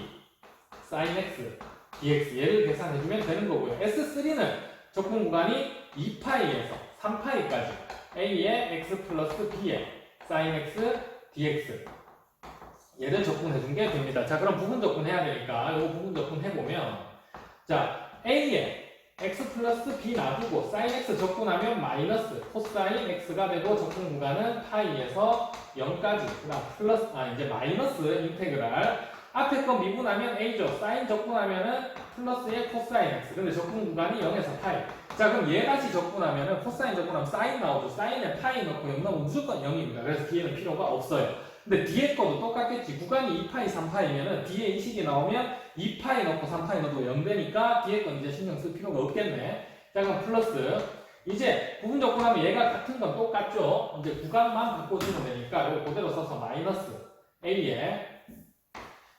[SPEAKER 1] sin x dx 얘를 계산해주면 되는 거고요. S3는 적분 구간이 2파이에서 3파이까지 a에 x 플러스 b에 sin x dx 얘를 적분해준 게 됩니다. 자, 그럼 부분 적분해야 되니까 이 부분 적분 해보면 자, a에 x 플러스 b 놔두고 sin x 적분하면 마이너스 코사인 x가 되고 적분 구간은 파이에서 0까지 그 다음 플러스 이제 마이너스 인테그랄 앞에 거 미분하면 a죠. sin 적분하면은 플러스의 코사인 x. 근데 적분 구간이 0에서 파이. 자, 그럼 얘까지 적분하면은 코사인 적분하면 sin 나오죠. sin에 파이 넣고 0 넣으면 무조건 0입니다. 그래서 뒤에는 필요가 없어요. 근데 뒤에 거도 똑같겠지. 구간이 2파이, 3파이면은 뒤에 이 식이 나오면 2파이 넣고 3파이 넣어도 0 되니까 뒤에 건 이제 신경 쓸 필요가 없겠네. 자, 그럼 플러스. 이제 부분 적분하면 얘가 같은 건 똑같죠. 이제 구간만 바꿔주면 되니까 이거 그대로 써서 마이너스 a에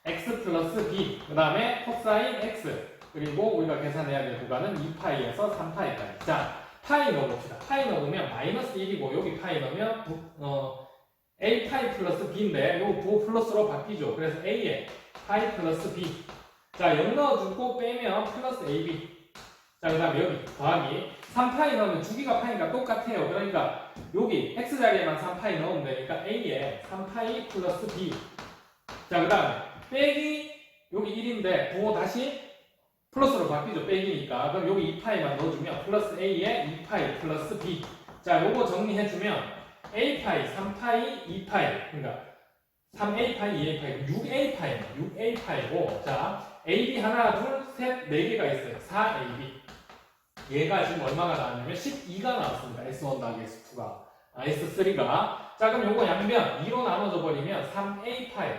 [SPEAKER 1] x 플러스 b 그 다음에 코사인 x 그리고 우리가 계산해야 될 구간은 2파이에서 3파이까지. 자, 파이 넣어봅시다. 파이 넣으면 마이너스 1이고 여기 파이 넣으면 a 파이 플러스 b인데 요거 부호 플러스로 바뀌죠. 그래서 a에 파이 플러스 b. 자, 0 넣어주고 빼면 플러스 ab. 자, 그 다음에 여기 더하기 3파이 넣으면 주기가 파이니까 똑같아요. 그러니까 여기 x자리에만 3파이 넣으면 되니까 a에 3파이 플러스 b. 자, 그 다음에 빼기 여기 1인데 부호 다시 플러스로 바뀌죠. 빼기니까. 그럼 여기 2파이만 넣어주면 플러스 a에 2파이 플러스 b. 자, 요거 정리해주면 a파이, 3파이, 2파이. 그러니까 3a파이, 2a파이, 6a파이네. 6a파이고 자, ab 하나, 둘, 셋, 4개가 있어요. 4ab. 얘가 지금 얼마가 나왔냐면 12가 나왔습니다. S1 더하기 S2가. S3가. 자, 그럼 요거 양변 2로 나눠져 버리면 3a파이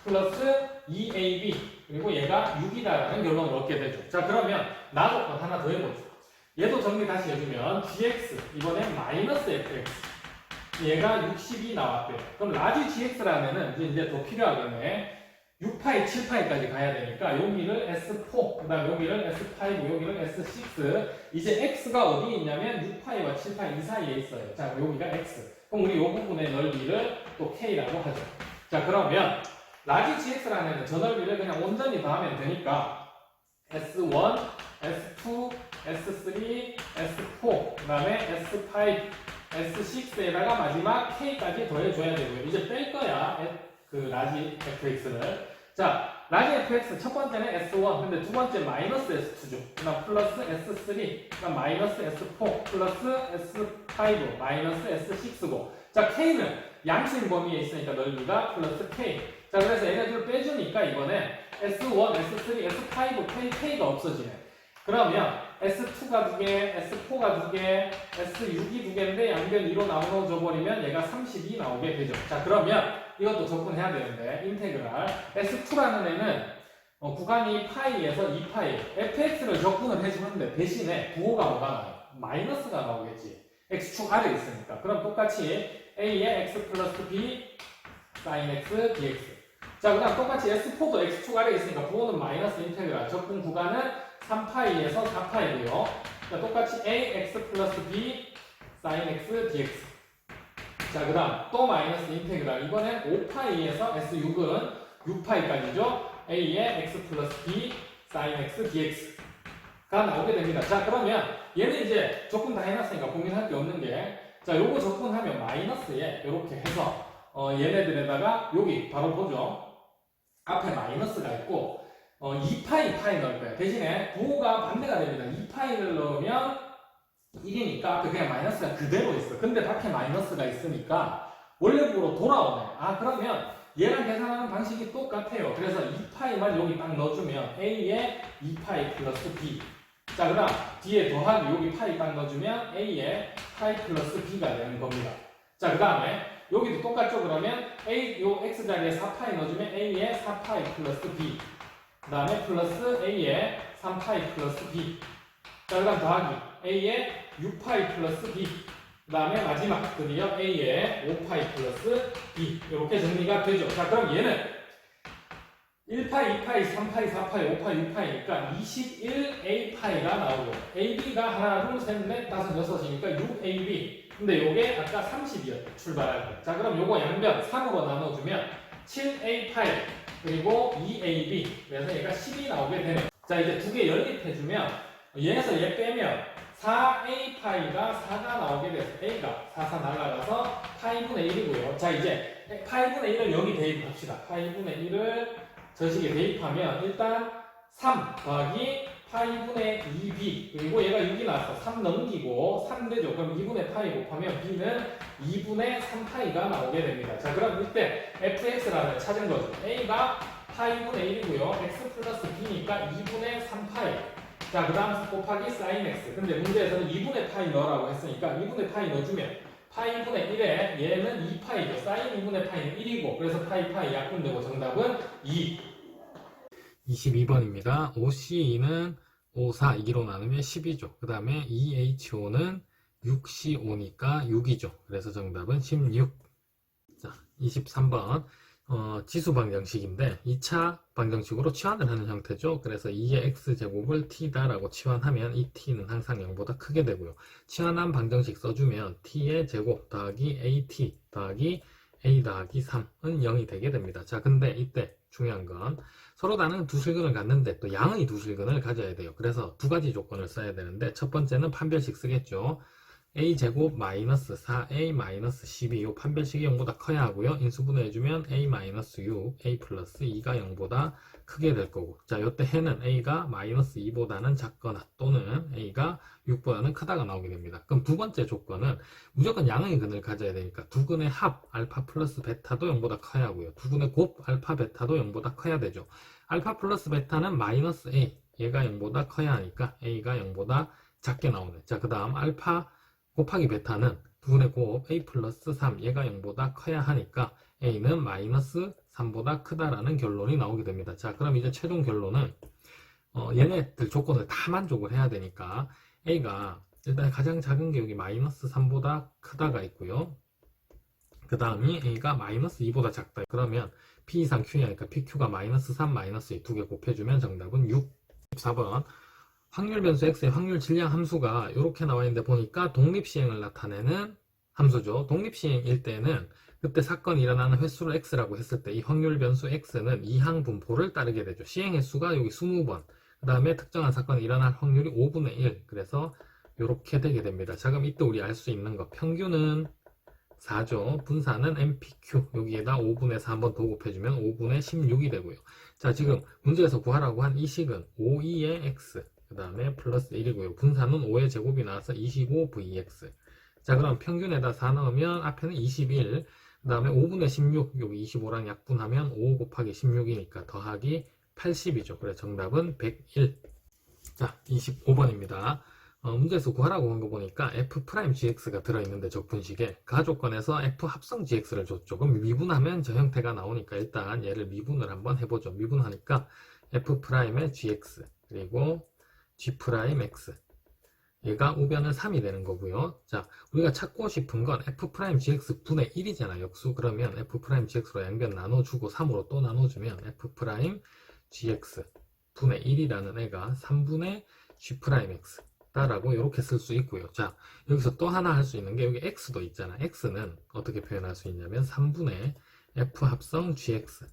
[SPEAKER 1] 플러스 2ab. 그리고 얘가 6이다라는 결론을 얻게 되죠. 자, 그러면 나조건 하나 더 해보죠. 얘도 정리 다시 해주면 gx, 이번엔 마이너스 fx. 얘가 60이 나왔대요. 그럼 라지 gx라면은 이제 더 필요하겠네. 6파이, 7파이까지 가야 되니까 여기를 S4, 그 다음 여기를 S5, 여기를 S6. 이제 X가 어디 있냐면 6파이와 7파이 이 사이에 있어요. 자, 여기가 X. 그럼 우리 이 부분의 넓이를 또 K라고 하죠. 자, 그러면 라지 GX라는 저 넓이를 그냥 온전히 더하면 되니까 S1, S2, S3, S4, 그 다음에 S5, S6에다가 마지막 K까지 더해줘야 되고요. 이제 뺄 거야. 그 라지 fx를. 자, 라지 fx 첫 번째는 S1, 근데 두 번째 마이너스 S2죠. 그다음 플러스 S3, 그다음 마이너스 S4, 플러스 S5, 마이너스 S6고. 자, K는 양수인 범위에 있으니까 넓이가 플러스 K. 자, 그래서 얘네들을 빼주니까 이번엔 S1, S3, S5, K가 없어지네. 그러면 S2가 2개, S4가 2개, S6이 2개인데 양변 2로 나눠져 버리면 얘가 32 나오게 되죠. 자, 그러면 이것도 접근해야 되는데 인테그랄 S2라는 애는 구간이 파이에서 2파이 fx를 접근을 해주는데 대신에 부호가 뭐가 나와요? 마이너스가 나오겠지. x축 아래에 있으니까. 그럼 똑같이 a에 x 플러스 b sin x dx. 자, 그 다음 똑같이 S4도 x축 아래에 있으니까 부호는 마이너스 인테그랄. 접근 구간은 3파이에서 4파이고요. 자, 똑같이 ax 플러스 b sin x dx. 자, 그 다음 또 마이너스 인테그랄. 이번엔 5파이에서 S6은 6파이까지죠. a의 x 플러스 b sin x dx가 나오게 됩니다. 자, 그러면 얘는 이제 접근 다 해놨으니까 고민할 게 없는 게, 자, 요거 접근하면 마이너스에 이렇게 해서 얘네들에다가 여기 바로 보죠. 앞에 마이너스가 있고 2파이 파이 넣을 거예요. 대신에 부호가 반대가 됩니다. 2파이를 넣으면 1이니까 앞에 그냥 마이너스가 그대로 있어. 근데 밖에 마이너스가 있으니까 원래 부호로 돌아오네. 아, 그러면 얘랑 계산하는 방식이 똑같아요. 그래서 2파이만 여기 딱 넣어주면 a에 2파이 플러스 b. 자, 그 다음 뒤에 더하기 여기 파이 딱 넣어주면 a에 파이 플러스 b가 되는 겁니다. 자, 그 다음에 여기도 똑같죠. 그러면 a 요 x자리에 4파이 넣어주면 a에 4파이 플러스 b. 그 다음에 플러스 a에 3파이 플러스 b. 자, 그 다음 더하기 a에 6파이 플러스 b. 그 다음에 마지막 드디어 a에 5파이 플러스 b. 이렇게 정리가 되죠. 자, 그럼 얘는 1파이, 2파이, 3파이, 4파이, 5파이, 6파이니까 21a파이가 나오고 ab가 하나, 둘, 셋, 넷, 다섯, 여섯이니까 6ab. 근데 요게 아까 30이었죠. 출발할 때. 자, 그럼 요거 양변 3으로 나눠주면 7a파이 그리고 2ab. 그래서 얘가 10이 나오게 되네요. 자, 이제 두 개 연립해주면 얘에서 얘 빼면 4a파이가 4가 나오게 돼서 a가 4 날라가서 파이분의 1이고요. 자, 이제 파이분의 1을 여기 대입합시다. 파이분의 1을 저식에 대입하면 일단 3 더하기 파이분의 2b 그리고 얘가 6이 나왔어. 3 넘기고 3 되죠. 그럼 2분의 파이 곱하면 b는 2분의 3파이가 나오게 됩니다. 자, 그럼 이때 fx라는 찾은 거죠. a가 파이분의 1이고요. x 플러스 b니까 2분의 3파이. 자, 그 다음 곱하기 sin x. 근데 문제에서는 2분의 파이 넣으라고 했으니까 2분의 파이 넣어주면 파이분의 1에 얘는 2파이죠. sin 2분의 파이는 1이고 그래서 파이 약분되고 정답은 2. 22번입니다. OCE는 5, 4, 2로 나누면 10이죠. 그 다음에 EHO는 6CO5니까 6이죠. 그래서 정답은 16. 자, 23번. 지수 방정식인데 2차 방정식으로 치환을 하는 형태죠. 그래서 2의 x제곱을 t다라고 치환하면 이 t는 항상 0보다 크게 되고요. 치환한 방정식 써주면 t의 제곱 더하기 at 더하기 a 더하기 3은 0이 되게 됩니다. 자, 근데 이때 중요한 건 서로 다른 두 실근을 갖는데 또 양의 두 실근을 가져야 돼요. 그래서 두 가지 조건을 써야 되는데 첫 번째는 판별식 쓰겠죠. a제곱 마이너스 4a 마이너스 12 요 판별식이 0보다 커야 하고요. 인수분해해주면 a 마이너스 6, a 플러스 2가 0보다 크게 될 거고, 자, 요때 해는 a가 마이너스 2보다는 작거나 또는 a가 6보다는 크다가 나오게 됩니다. 그럼 두 번째 조건은 무조건 양의 근을 가져야 되니까 두 근의 합 알파 플러스 베타도 0보다 커야 하고요. 두 근의 곱 알파 베타도 0보다 커야 되죠. 알파 플러스 베타는 마이너스 a, 얘가 0보다 커야 하니까 a가 0보다 작게 나오네. 자, 그 다음 알파 곱하기 베타는 두 분의 곱 a 플러스 3 얘가 0보다 커야 하니까 a는 마이너스 3보다 크다라는 결론이 나오게 됩니다. 자, 그럼 이제 최종 결론은 얘네들 조건을 다 만족을 해야 되니까 a가 일단 가장 작은 게 여기 마이너스 3보다 크다가 있고요. 그 다음이 a가 마이너스 2보다 작다. 그러면 p 이상 q니까 pq가 마이너스 3 마이너스 2 두 개 곱해주면 정답은 6. 4번 확률 변수 x의 확률 질량 함수가 이렇게 나와 있는데 보니까 독립시행을 나타내는 함수죠. 독립시행일 때는 그때 사건이 일어나는 횟수를 x라고 했을 때 이 확률 변수 x는 이항 분포를 따르게 되죠. 시행 횟수가 여기 20번, 그 다음에 특정한 사건이 일어날 확률이 5분의 1, 그래서 이렇게 되게 됩니다. 자, 그럼 이때 우리 알 수 있는 거 평균은 4죠. 분산은 MPQ, 여기에다 5분의 4 한번 더 곱해주면 5분의 16이 되고요. 자, 지금 문제에서 구하라고 한 이 식은 5,2의 x, 그 다음에 플러스 1이고요. 분산은 5의 제곱이 나와서 25vx. 자, 그럼 평균에다 4 넣으면 앞에는 21, 그 다음에 5분의 16, 여기 25랑 약분하면 5 곱하기 16이니까 더하기 80이죠. 그래서 정답은 101. 자, 25번입니다. 문제에서 구하라고 한 거 보니까 f'gx가 들어있는데 적분식에 가조건에서 f 합성 gx를 줬죠. 그럼 미분하면 저 형태가 나오니까 일단 얘를 미분을 한번 해보죠. 미분하니까 f'의 gx 그리고 g'x 얘가 우변은 3이 되는 거고요. 자, 우리가 찾고 싶은 건 f'gx 분의 1이잖아, 역수. 그러면 f'gx로 양변 나눠주고 3으로 또 나눠주면 f'gx 분의 1이라는 애가 3분의 g'x 라고 이렇게 쓸 수 있고요. 자, 여기서 또 하나 할 수 있는 게 여기 x도 있잖아. x는 어떻게 표현할 수 있냐면 3분의 f 합성 gx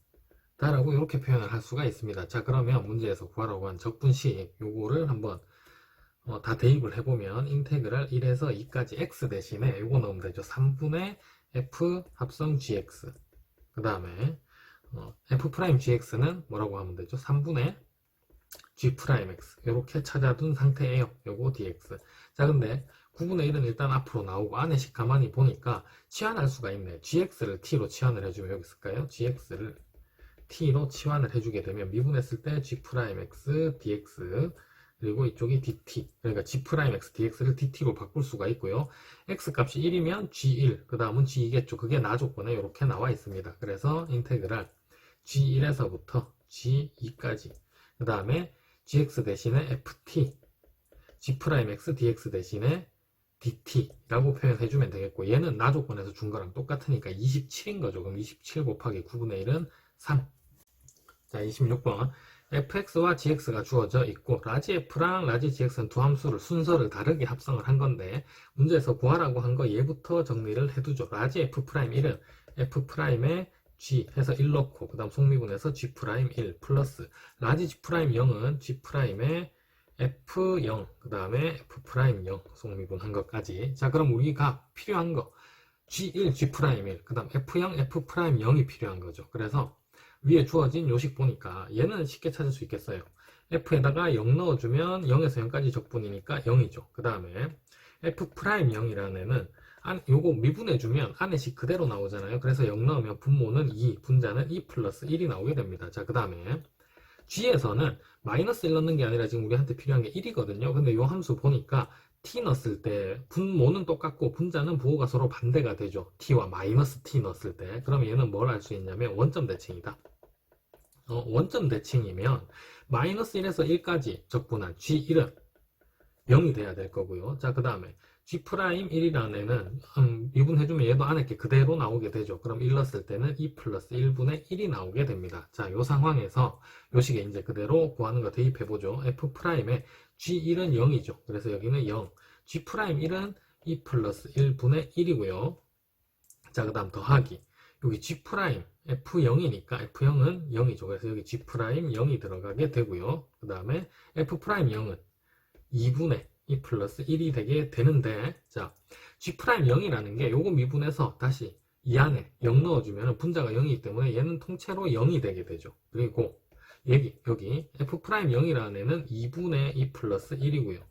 [SPEAKER 1] 라고 이렇게 표현을 할 수가 있습니다. 자, 그러면 문제에서 구하라고 한 적분식 요거를 한번 다 대입을 해보면 인테그랄 1에서 2까지 x 대신에 요거 넣으면 되죠. 3분의 f 합성 gx 그 다음에 f'gx는 뭐라고 하면 되죠? 3분의 g'x 이렇게 찾아둔 상태예요. 요거 dx. 자, 근데 9분의 1은 일단 앞으로 나오고 안에씩 가만히 보니까 치환할 수가 있네. gx를 t로 치환을 해주면 여기 있을까요? gx를 t로 치환을 해주게 되면 미분했을 때 g'x dx 그리고 이쪽이 dt, 그러니까 g'x dx를 dt로 바꿀 수가 있고요. x 값이 1이면 g1, 그 다음은 g2겠죠. 그게 나 조건에 이렇게 나와 있습니다. 그래서 인테그랄 g1에서부터 g2까지 그 다음에 gx 대신에 ft, g'x dx 대신에 dt라고 표현해주면 되겠고, 얘는 나 조건에서 준 거랑 똑같으니까 27인 거죠. 그럼 27 곱하기 9분의 1은 3. 자, 26번. fx와 gx가 주어져 있고 라지 f랑 라지 gx는 두 함수를 순서를 다르게 합성을 한 건데 문제에서 구하라고 한 거 얘부터 정리를 해두죠. 라지 f'1은 f'의 g 해서 1 넣고 그 다음 속미분해서 g'1 플러스 라지 g'0은 g'의 f0 그 다음에 f'0 속미분 한 것까지. 자, 그럼 우리가 필요한 거 g1, g'1 그 다음 f0, f'0이 필요한 거죠. 그래서 위에 주어진 요식 보니까 얘는 쉽게 찾을 수 있겠어요. f에다가 0 넣어주면 0에서 0까지 적분이니까 0이죠. 그 다음에 f'0이라는 애는 요거 미분해주면 안에식 그대로 나오잖아요. 그래서 0 넣으면 분모는 2, 분자는 2 플러스 1이 나오게 됩니다. 자, 그 다음에 g에서는 마이너스 1 넣는 게 아니라 지금 우리한테 필요한 게 1이거든요. 근데 요 함수 보니까 t 넣었을 때 분모는 똑같고 분자는 부호가 서로 반대가 되죠. t와 마이너스 t 넣었을 때. 그러면 얘는 뭘 알 수 있냐면 원점 대칭이다. 원점 대칭이면 마이너스 1에서 1까지 적분한 G1은 0이 돼야 될 거고요. 자, 그 다음에 G'1이라는 애는 미분해주면 얘도 안에 게 그대로 나오게 되죠. 그럼 1 넣었을 때는 2 플러스 1분의 1이 나오게 됩니다. 자, 요 상황에서 요 식에 이제 그대로 구하는 거 대입해보죠. F'에 G1은 0이죠. 그래서 여기는 0. G'1은 2 플러스 1분의 1이고요. 자, 그 다음 더하기. 여기 G' F0이니까 F0은 0이죠. 그래서 여기 G' 0이 들어가게 되고요. 그 다음에 F'0은 2분의 2 플러스 1이 되게 되는데, 자, G' 0이라는 게 요거 미분해서 다시 이 안에 0 넣어주면 분자가 0이기 때문에 얘는 통째로 0이 되게 되죠. 그리고 여기 F'0이라는 애는 2분의 2 플러스 1이고요.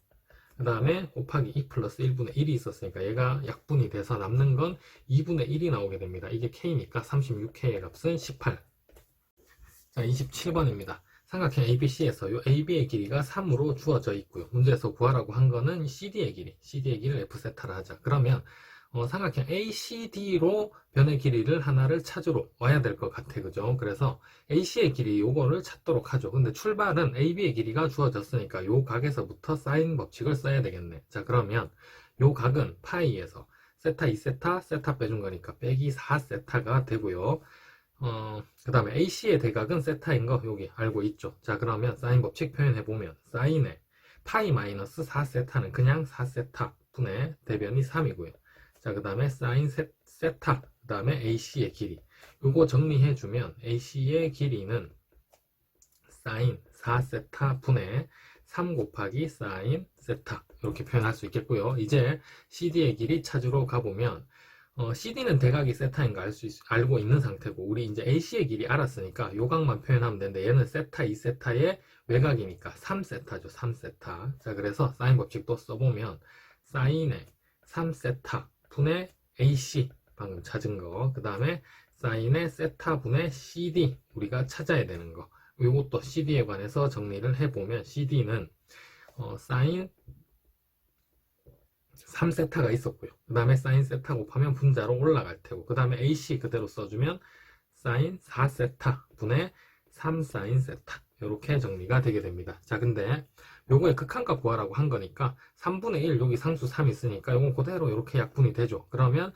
[SPEAKER 1] 그 다음에 곱하기 2 플러스 1분의 1이 있었으니까 얘가 약분이 돼서 남는 건 2분의 1이 나오게 됩니다. 이게 K니까 36K의 값은 18. 자, 27번입니다. 삼각형 ABC에서 이 AB의 길이가 3으로 주어져 있고요. 문제에서 구하라고 한 거는 CD의 길이를 F세타라 하자. 그러면 삼각형 ACD로 변의 길이를 하나를 찾으러 와야 될 것 같아. 그죠? 그래서 AC의 길이 요거를 찾도록 하죠. 근데 출발은 AB의 길이가 주어졌으니까 요 각에서부터 사인 법칙을 써야 되겠네. 자, 그러면 요 각은 파이에서 세타 2세타, 세타 빼준 거니까 빼기 4세타가 되고요. 그 다음에 AC의 대각은 세타인 거 여기 알고 있죠. 자, 그러면 사인 법칙 표현해보면 사인의 파이 마이너스 4세타는 그냥 4세타 분의 대변이 3이고요. 자, 그 다음에 사인 세타, 그 다음에 AC의 길이. 요거 정리해주면 AC의 길이는 사인 4세타 분의 3 곱하기 사인 세타 이렇게 표현할 수 있겠고요. 이제 CD의 길이 찾으러 가보면 CD는 대각이 세타인 거 알고 있는 상태고, 우리 이제 AC의 길이 알았으니까 요 각만 표현하면 되는데 얘는 세타 2세타의 외곽이니까 3세타죠. 3세타. 자, 그래서 사인 법칙도 써보면 사인의 3세타 분의 AC 방금 찾은 거, 그 다음에 사인의 세타 분의 CD 우리가 찾아야 되는 거, 요것도 CD에 관해서 정리를 해보면 CD는 사인 3세타가 있었고요. 그 다음에 사인 세타 곱하면 분자로 올라갈 테고, 그 다음에 AC 그대로 써주면 사인 4세타 분의 3 사인 세타 이렇게 정리가 되게 됩니다. 자, 근데 요거의 극한값 구하라고 한 거니까 3분의 1 여기 상수 3 있으니까 요건 그대로 이렇게 약분이 되죠. 그러면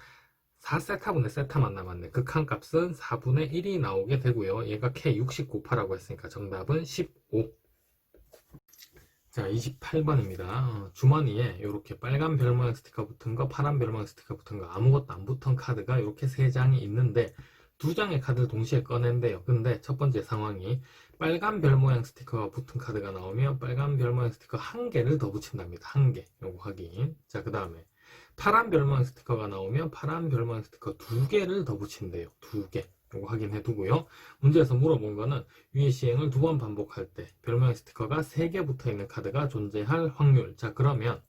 [SPEAKER 1] 4세타 분의 세타만 남았네. 극한값은 4분의 1이 나오게 되고요. 얘가 K 60 곱하라고 했으니까 정답은 15. 자, 28번입니다. 주머니에 이렇게 빨간 별 모양 스티커 붙은 거, 파란 별 모양 스티커 붙은 거, 아무것도 안 붙은 카드가 이렇게 3장이 있는데 2장의 카드를 동시에 꺼낸대요. 근데 첫 번째 상황이 빨간 별 모양 스티커가 붙은 카드가 나오면 빨간 별 모양 스티커 1개를 더 붙인답니다. 1개. 요거 확인. 자, 그 다음에 파란 별 모양 스티커가 나오면 파란 별 모양 스티커 2개를 더 붙인대요. 2개. 요거 확인해 두고요. 문제에서 물어본 거는 위의 시행을 2번 반복할 때 별모양 스티커가 3개 붙어 있는 카드가 존재할 확률. 자, 그러면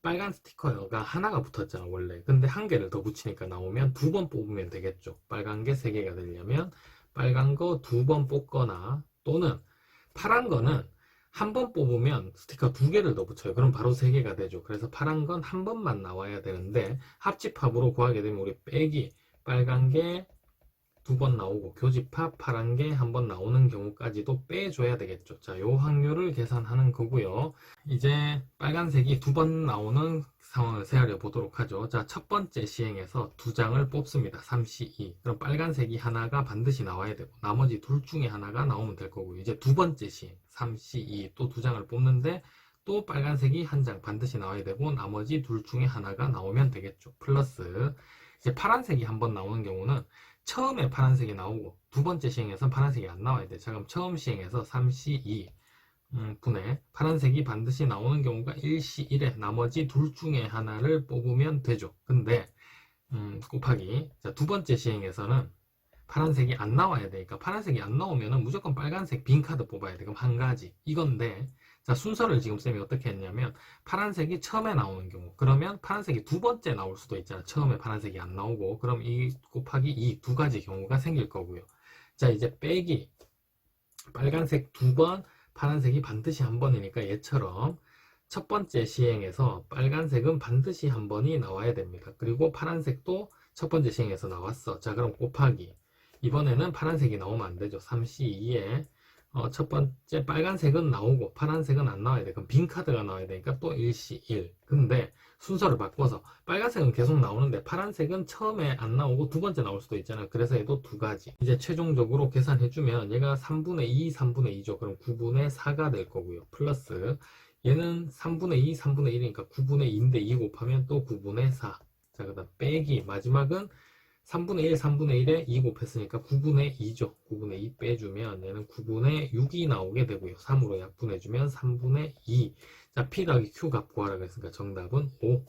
[SPEAKER 1] 빨간 스티커가 하나가 붙었잖아 원래. 근데 1개를 더 붙이니까 나오면 2번 뽑으면 되겠죠. 빨간 게 3개가 되려면 빨간 거 2번 뽑거나, 또는 파란 거는 한 번 뽑으면 스티커 2개를 더 붙여요. 그럼 바로 3개가 되죠. 그래서 파란 건 한 번만 나와야 되는데 합집합으로 구하게 되면 우리 빼기 빨간 게 2번 나오고 교집합 파란 게 한 번 나오는 경우까지도 빼줘야 되겠죠. 자, 요 확률을 계산하는 거고요. 이제 빨간색이 2번 나오는 상황을 헤아려 보도록 하죠. 자, 첫 번째 시행에서 2장을 뽑습니다. 3C2. 그럼 빨간색이 하나가 반드시 나와야 되고 나머지 둘 중에 하나가 나오면 될 거고요. 이제 두 번째 시행 3C2 또 2장을 뽑는데 또 빨간색이 한 장 반드시 나와야 되고 나머지 둘 중에 하나가 나오면 되겠죠. 플러스 이제 파란색이 한 번 나오는 경우는 처음에 파란색이 나오고 두 번째 시행에서는 파란색이 안 나와야 돼. 자, 그럼 처음 시행에서 3C2 분의 파란색이 반드시 나오는 경우가 1C1에 나머지 둘 중에 하나를 뽑으면 되죠. 근데 곱하기 자, 두 번째 시행에서는 파란색이 안 나와야 되니까 파란색이 안 나오면 무조건 빨간색 빈 카드 뽑아야 돼. 그럼 한 가지 이건데, 자, 순서를 지금 쌤이 어떻게 했냐면 파란색이 처음에 나오는 경우, 그러면 파란색이 두 번째 나올 수도 있잖아. 처음에 파란색이 안 나오고, 그럼 이 곱하기 이 두 가지 경우가 생길 거고요. 자, 이제 빼기 빨간색 2번, 파란색이 반드시 한 번이니까 얘처럼 첫 번째 시행에서 빨간색은 반드시 한 번이 나와야 됩니다. 그리고 파란색도 첫 번째 시행에서 나왔어. 자, 그럼 곱하기 이번에는 파란색이 나오면 안 되죠. 3C2에 첫 번째 빨간색은 나오고 파란색은 안 나와야 돼. 그럼 빈 카드가 나와야 되니까 또 일시 1. 근데 순서를 바꿔서 빨간색은 계속 나오는데 파란색은 처음에 안 나오고 두 번째 나올 수도 있잖아요. 그래서 얘도 두 가지. 이제 최종적으로 계산해주면 얘가 3분의 2, 3분의 2죠. 그럼 9분의 4가 될 거고요. 플러스 얘는 3분의 2, 3분의 1이니까 9분의 2인데 2 곱하면 또 9분의 4. 자, 그 다음 빼기 마지막은 3분의 1, 3분의 1에 2 곱했으니까 9분의 2죠. 9분의 2 빼주면 얘는 9분의 6이 나오게 되고요. 3으로 약분해주면 3분의 2. 자, P 더하기 Q 값 구하라 그랬으니까 정답은 5.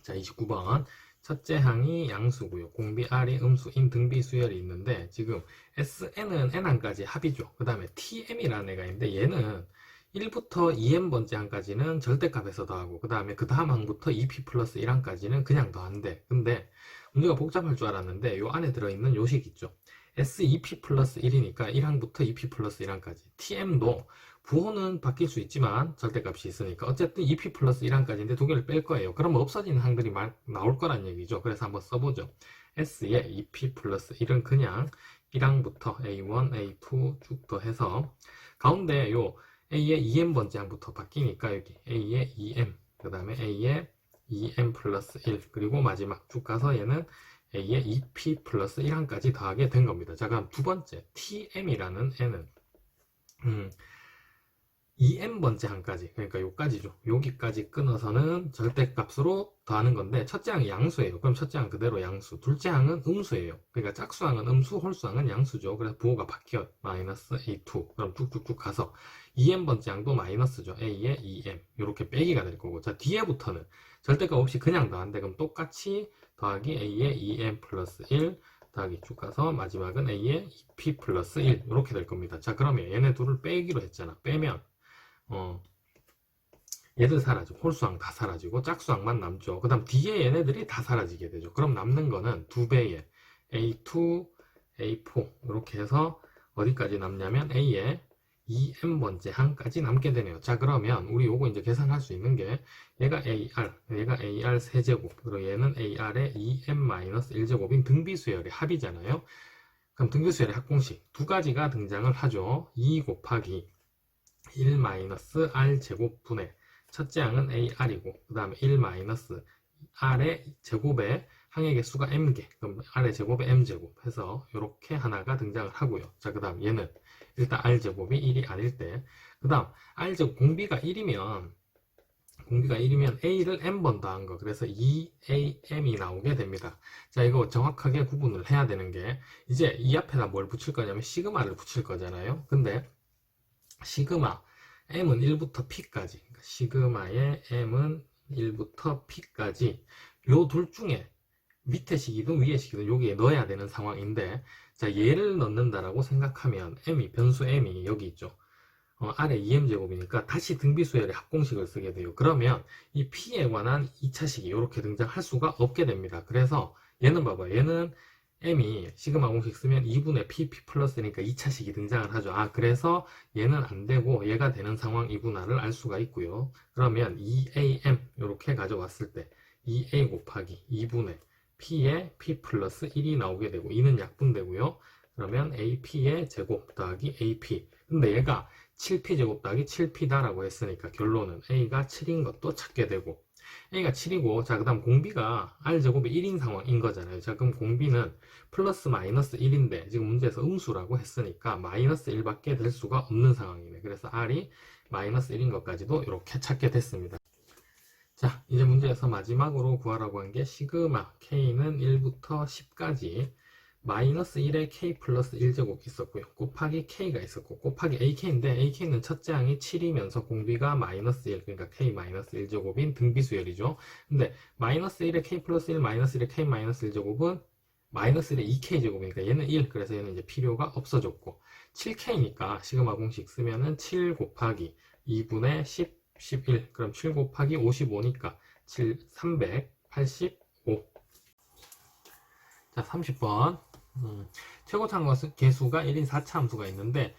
[SPEAKER 1] 자, 29번. 첫째 항이 양수고요. 공비 R이 음수, 인 등비 수열이 있는데 지금 SN은 N항까지 합이죠. 그 다음에 TM이라는 애가 있는데 얘는 1부터 2n번째 항까지는 절대값에서 더하고 그 다음에 그 다음 항부터 2p 플러스 1항까지는 그냥 더한대. 근데 문제가 복잡할 줄 알았는데 요 안에 들어있는 요식 있죠. S2p 플러스 1이니까 1항부터 2p 플러스 1항까지. TM도 부호는 바뀔 수 있지만 절대값이 있으니까 어쨌든 2p 플러스 1항까지인데 두 개를 뺄 거예요. 그러면 없어지는 항들이 나올 거란 얘기죠. 그래서 한번 써보죠. S에 2p 플러스 1은 그냥 1항부터 A1, A2 쭉 더해서 가운데 요 A의 2n번째 항부터 바뀌니까 여기 A의 2m 그 다음에 A의 2m 플러스 1 그리고 마지막 쭉 가서 얘는 A의 2p 플러스 1항까지 더하게 된 겁니다. 자, 그럼 두 번째 TM이라는 N은 2n번째 항까지, 그러니까 요까지죠. 여기까지 끊어서는 절대값으로 더하는 건데 첫째 항이 양수예요. 그럼 첫째 항 그대로 양수, 둘째 항은 음수예요. 그러니까 짝수항은 음수, 홀수항은 양수죠. 그래서 부호가 바뀌어요. 마이너스 A2. 그럼 쭉쭉쭉 가서 2n번째 항도 마이너스죠. A의 2m 이렇게 빼기가 될 거고, 자 뒤에부터는 절대값 없이 그냥 더한데 그럼 똑같이 더하기 A의 2m 플러스 1 더하기 쭉 가서 마지막은 A의 2p 플러스 1 이렇게 될 겁니다. 자, 그러면 얘네 둘을 빼기로 했잖아. 빼면 얘들 사라지고 홀수항 다 사라지고 짝수항만 남죠. 그 다음 뒤에 얘네들이 다 사라지게 되죠. 그럼 남는 거는 2배의 A2, A4 이렇게 해서 어디까지 남냐면 A의 2n번째 항까지 남게 되네요. 자, 그러면 우리 요거 이제 계산할 수 있는 게 얘가 AR 세제곱 그리고 얘는 AR의 2n-1제곱인 등비수열의 합이잖아요. 그럼 등비수열의 합공식 두 가지가 등장을 하죠. 2 곱하기 1-r 제곱분의 첫째 항은 AR이고 그 다음에 1-r의 제곱에 항의 개수가 m개 그럼 r의 제곱에 m제곱 해서 이렇게 하나가 등장을 하고요. 자, 그 다음 얘는 일단 r제곱이 1이 아닐 때 그 다음 r제곱 공비가 1이면 a를 m번 더한 거 그래서 2am이 나오게 됩니다. 자, 이거 정확하게 구분을 해야 되는 게 이제 이 앞에다 뭘 붙일 거냐면 시그마를 붙일 거잖아요. 근데 시그마 m은 1부터 p까지 그러니까 시그마의 m은 1부터 p까지 요 둘 중에 밑에 식이든 위에 식이든 여기에 넣어야 되는 상황인데 자, 얘를 넣는다라고 생각하면 변수 m이 여기 있죠. 아래 2m제곱이니까 다시 등비수열의 합공식을 쓰게 돼요. 그러면 이 p에 관한 2차식이 이렇게 등장할 수가 없게 됩니다. 그래서 얘는 봐봐요. 얘는 m이 시그마 공식 쓰면 2분의 pp 플러스니까 2차식이 등장을 하죠. 그래서 얘는 안 되고 얘가 되는 상황이구나를 알 수가 있고요. 그러면 2am 이렇게 가져왔을 때 2a 곱하기 2분의 p에 p 플러스 1이 나오게 되고 2는 약분되고요. 그러면 ap의 제곱 더하기 ap 근데 얘가 7p 제곱 더하기 7p다라고 했으니까 결론은 a가 7인 것도 찾게 되고 a가 7이고 자, 그 다음 공비가 r제곱이 1인 상황인 거잖아요. 자, 그럼 공비는 플러스 마이너스 1인데 지금 문제에서 음수라고 했으니까 마이너스 1밖에 될 수가 없는 상황이네. 그래서 r이 마이너스 1인 것까지도 이렇게 찾게 됐습니다. 자, 이제 문제에서 마지막으로 구하라고 한 게 시그마 k는 1부터 10까지 마이너스 1에 k 플러스 1제곱 있었고요. 곱하기 k가 있었고 곱하기 ak인데 ak는 첫째 항이 7이면서 공비가 마이너스 1 그러니까 k 마이너스 1제곱인 등비수열이죠. 근데 마이너스 1에 k 플러스 1 마이너스 1에 k 마이너스 1제곱은 마이너스 1에 2k제곱이니까 얘는 1 그래서 얘는 이제 필요가 없어졌고 7k니까 시그마 공식 쓰면은 7 곱하기 2분의 10 11 그럼 7 곱하기 55니까 385. 자, 30번 최고 참고 개수가 1인 4차 함수가 있는데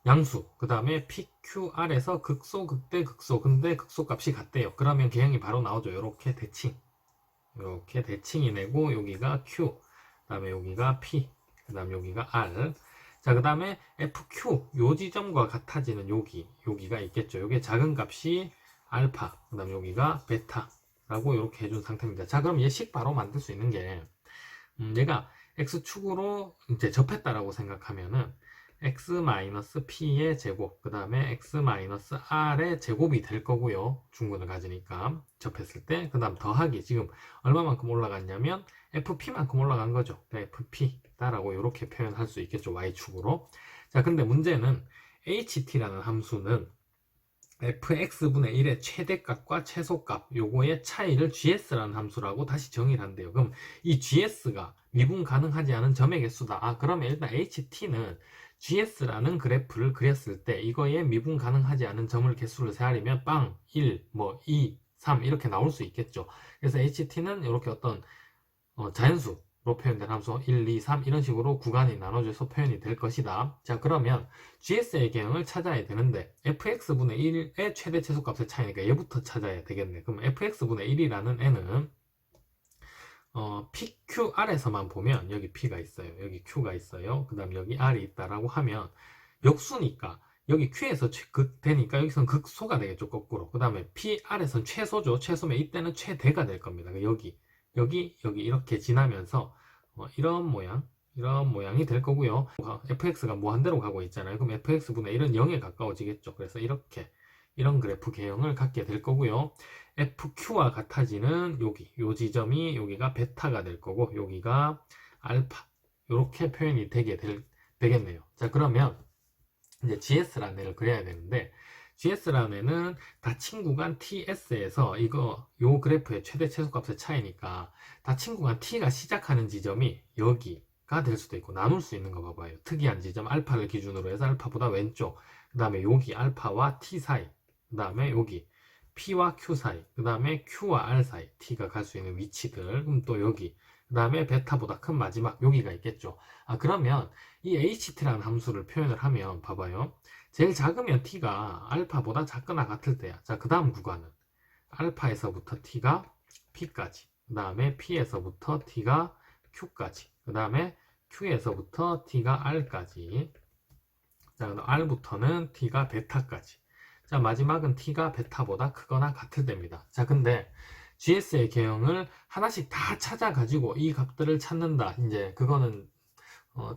[SPEAKER 1] 양수 그 다음에 PQR에서 극소 극대 극소 근데 극소 값이 같대요. 그러면 개형이 바로 나오죠. 이렇게 대칭이 내고 여기가 Q 그 다음에 여기가 P 그 다음 여기가 R. 자, 그 다음에 FQ, 요 지점과 같아지는 여기가 있겠죠. 요게 작은 값이 알파, 그 다음에 여기가 베타라고 이렇게 해준 상태입니다. 자, 그럼 얘식 바로 만들 수 있는 게, 얘가 x축으로 이제 접했다라고 생각하면은 x-p의 제곱, 그 다음에 x-r의 제곱이 될 거고요. 중근을 가지니까 접했을 때, 그 다음 더하기, 지금 얼마만큼 올라갔냐면 fp만큼 올라간 거죠. fp다라고 이렇게 표현할 수 있겠죠. y축으로. 자, 근데 문제는 ht라는 함수는 fx분의 1의 최대값과 최소값 요거의 차이를 gs라는 함수라고 다시 정의를 한대요. 그럼 이 gs가 미분 가능하지 않은 점의 개수다. 아, 그러면 일단 ht는 gs라는 그래프를 그렸을 때 이거에 미분 가능하지 않은 점을 개수를 세하려면 빵, 1, 뭐 2, 3 이렇게 나올 수 있겠죠. 그래서 ht는 이렇게 어떤 자연수로 표현된 함수 1, 2, 3 이런 식으로 구간이 나눠져서 표현이 될 것이다. 자, 그러면 GS의 개형을 찾아야 되는데 fx분의 1의 최대 최소값의 차이니까 얘부터 찾아야 되겠네. 그럼 fx분의 1이라는 애는 PQR에서만 보면 여기 P가 있어요. 여기 Q가 있어요. 그 다음 여기 R이 있다라고 하면 역수니까 여기 Q에서 극대니까 여기서는 극소가 되겠죠. 거꾸로. 그 다음에 PR에서는 최소죠. 최소면 이때는 최대가 될 겁니다. 여기 이렇게 지나면서 이런 모양이 될 거고요. fx가 무한대로 가고 있잖아요. 그럼 fx분의 1은 0에 가까워지겠죠. 그래서 이런 그래프 개형을 갖게 될 거고요. fq와 같아지는 요 지점이 여기가 베타가 될 거고 여기가 알파 이렇게 표현이 되겠네요. 자, 그러면 이제 GS라는 애를 그려야 되는데 GS라는 애는 닫힌 구간 TS에서 요 그래프의 최대 최소값의 차이니까 닫힌 구간 T가 시작하는 지점이 여기가 될 수도 있고 나눌 수 있는 거 봐봐요. 특이한 지점 알파를 기준으로 해서 알파보다 왼쪽, 그 다음에 여기 알파와 T 사이, 그 다음에 여기 P와 Q 사이, 그 다음에 Q와 R 사이 T가 갈 수 있는 위치들, 그럼 또 여기, 그 다음에 베타보다 큰 마지막 여기가 있겠죠. 아, 그러면 이 HT라는 함수를 표현을 하면 봐봐요. 제일 작으면 t가 알파보다 작거나 같을 때야. 자, 그 다음 구간은 알파에서부터 t가 p까지, 그 다음에 p에서부터 t가 q까지, 그 다음에 q에서부터 t가 r까지, 자, 그럼 r부터는 t가 베타까지. 자, 마지막은 t가 베타보다 크거나 같을 때입니다. 자, 근데 GS의 개형을 하나씩 다 찾아가지고 이 값들을 찾는다. 이제 그거는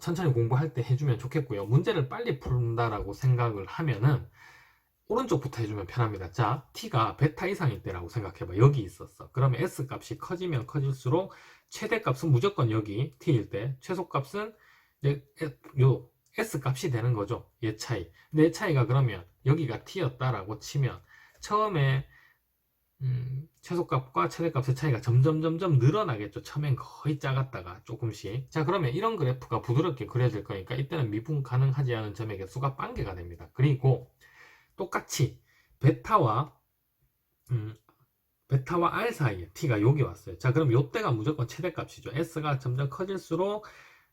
[SPEAKER 1] 천천히 공부할 때 해주면 좋겠고요. 문제를 빨리 푼다라고 생각을 하면은 오른쪽부터 해주면 편합니다. 자, t가 베타 이상일 때라고 생각해봐. 여기 있었어. 그러면 s 값이 커지면 커질수록 최대값은 무조건 여기 t일 때, 최소값은 요 s 값이 되는 거죠. 얘 차이. 근데 얘 차이가 그러면 여기가 t였다라고 치면 처음에 최소값과 최대값의 차이가 점점 늘어나겠죠. 처음엔 거의 작았다가 조금씩. 자, 그러면 이런 그래프가 부드럽게 그려질 거니까 이때는 미분 가능하지 않은 점의 개수가 빵개가 됩니다. 그리고 똑같이 베타와 R 사이에 t가 여기 왔어요. 자, 그럼 이때가 무조건 최대값이죠. s가 점점 커질수록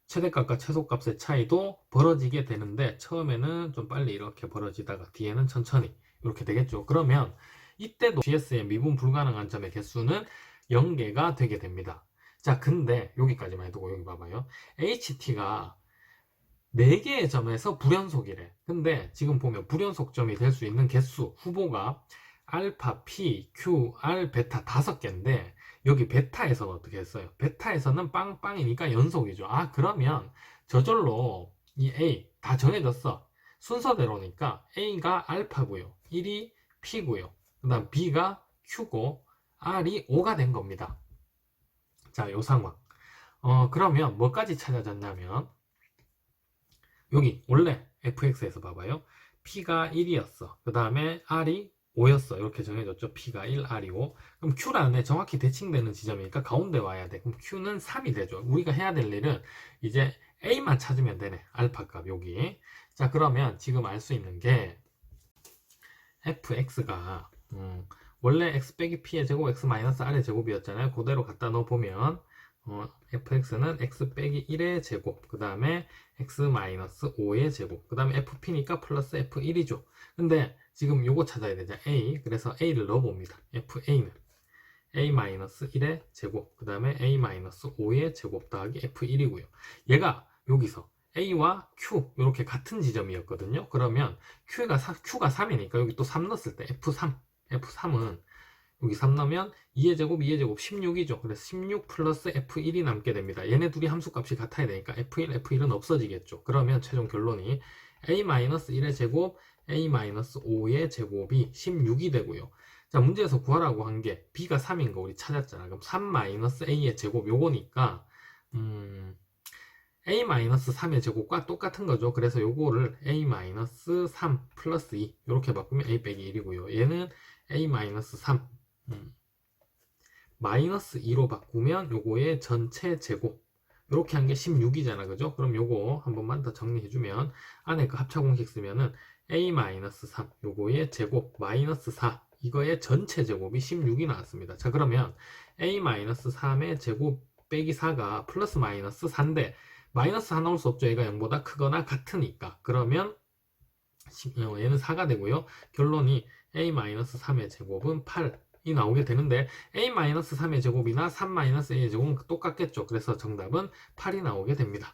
[SPEAKER 1] 최대값과 최소값의 차이도 벌어지게 되는데 처음에는 좀 빨리 이렇게 벌어지다가 뒤에는 천천히 이렇게 되겠죠. 그러면 이때도 GS의 미분 불가능한 점의 개수는 0개가 되게 됩니다. 자, 근데 여기까지만 해두고 여기 봐봐요. HT가 4개의 점에서 불연속이래. 근데 지금 보면 불연속점이 될 수 있는 개수 후보가 알파, P, Q, R, 베타 5개인데 여기 베타에서는 어떻게 했어요? 베타에서는 빵빵이니까 연속이죠. 아, 그러면 저절로 이 A 다 정해졌어. 순서대로니까 A가 알파고요. 1이 P고요. 그 다음 B가 Q고 R이 5가 된 겁니다. 자, 요 상황. 그러면 뭐까지 찾아졌냐면 여기 원래 fx에서 봐봐요. P가 1이었어. 그 다음에 R이 5였어. 이렇게 정해졌죠. P가 1, R이 5. 그럼 Q라는 애 정확히 대칭되는 지점이니까 가운데 와야 돼. 그럼 Q는 3이 되죠. 우리가 해야 될 일은 이제 A만 찾으면 되네. 알파 값 여기. 자, 그러면 지금 알 수 있는 게 fx가 원래 x 빼기 p의 제곱 x 마이너스 r의 제곱이었잖아요. 그대로 갖다 넣어보면 fx는 x 빼기 1의 제곱, 그 다음에 x 마이너스 5의 제곱, 그 다음에 fp니까 플러스 f1이죠. 근데 지금 요거 찾아야 되죠. a. 그래서 a를 넣어봅니다. fa는 a 마이너스 1의 제곱, 그 다음에 a 마이너스 5의 제곱 더하기 f1이고요. 얘가 여기서 A와 Q 이렇게 같은 지점이었거든요. 그러면 Q가 3이니까 여기 또 3 넣었을 때 F3은 여기 3 넣으면 2의 제곱 2의 제곱 16이죠. 그래서 16 플러스 F1이 남게 됩니다. 얘네 둘이 함수값이 같아야 되니까 F1, F1은 없어지겠죠. 그러면 최종 결론이 A-1의 제곱 A-5의 제곱이 16이 되고요. 자, 문제에서 구하라고 한 게 B가 3인 거 우리 찾았잖아. 그럼 3-A의 제곱 요거니까 A-3의 제곱과 똑같은 거죠. 그래서 요거를 A-3 플러스 2 이렇게 바꾸면 A 빼기 1이고요. 얘는 A-3 마이너스 2로 바꾸면 요거의 전체 제곱 이렇게 한 게 16이잖아. 그죠? 그럼 요거 한 번만 더 정리해주면 안에 그 합차공식 쓰면은 A-3 요거의 제곱 마이너스 4 이거의 전체 제곱이 16이 나왔습니다. 자, 그러면 A-3의 제곱 빼기 4가 플러스 마이너스 4인데 마이너스 4 나올 수 없죠. 얘가 0보다 크거나 같으니까. 그러면 얘는 4가 되고요. 결론이 A-3의 제곱은 8이 나오게 되는데 A-3의 제곱이나 3-A의 제곱은 똑같겠죠. 그래서 정답은 8이 나오게 됩니다.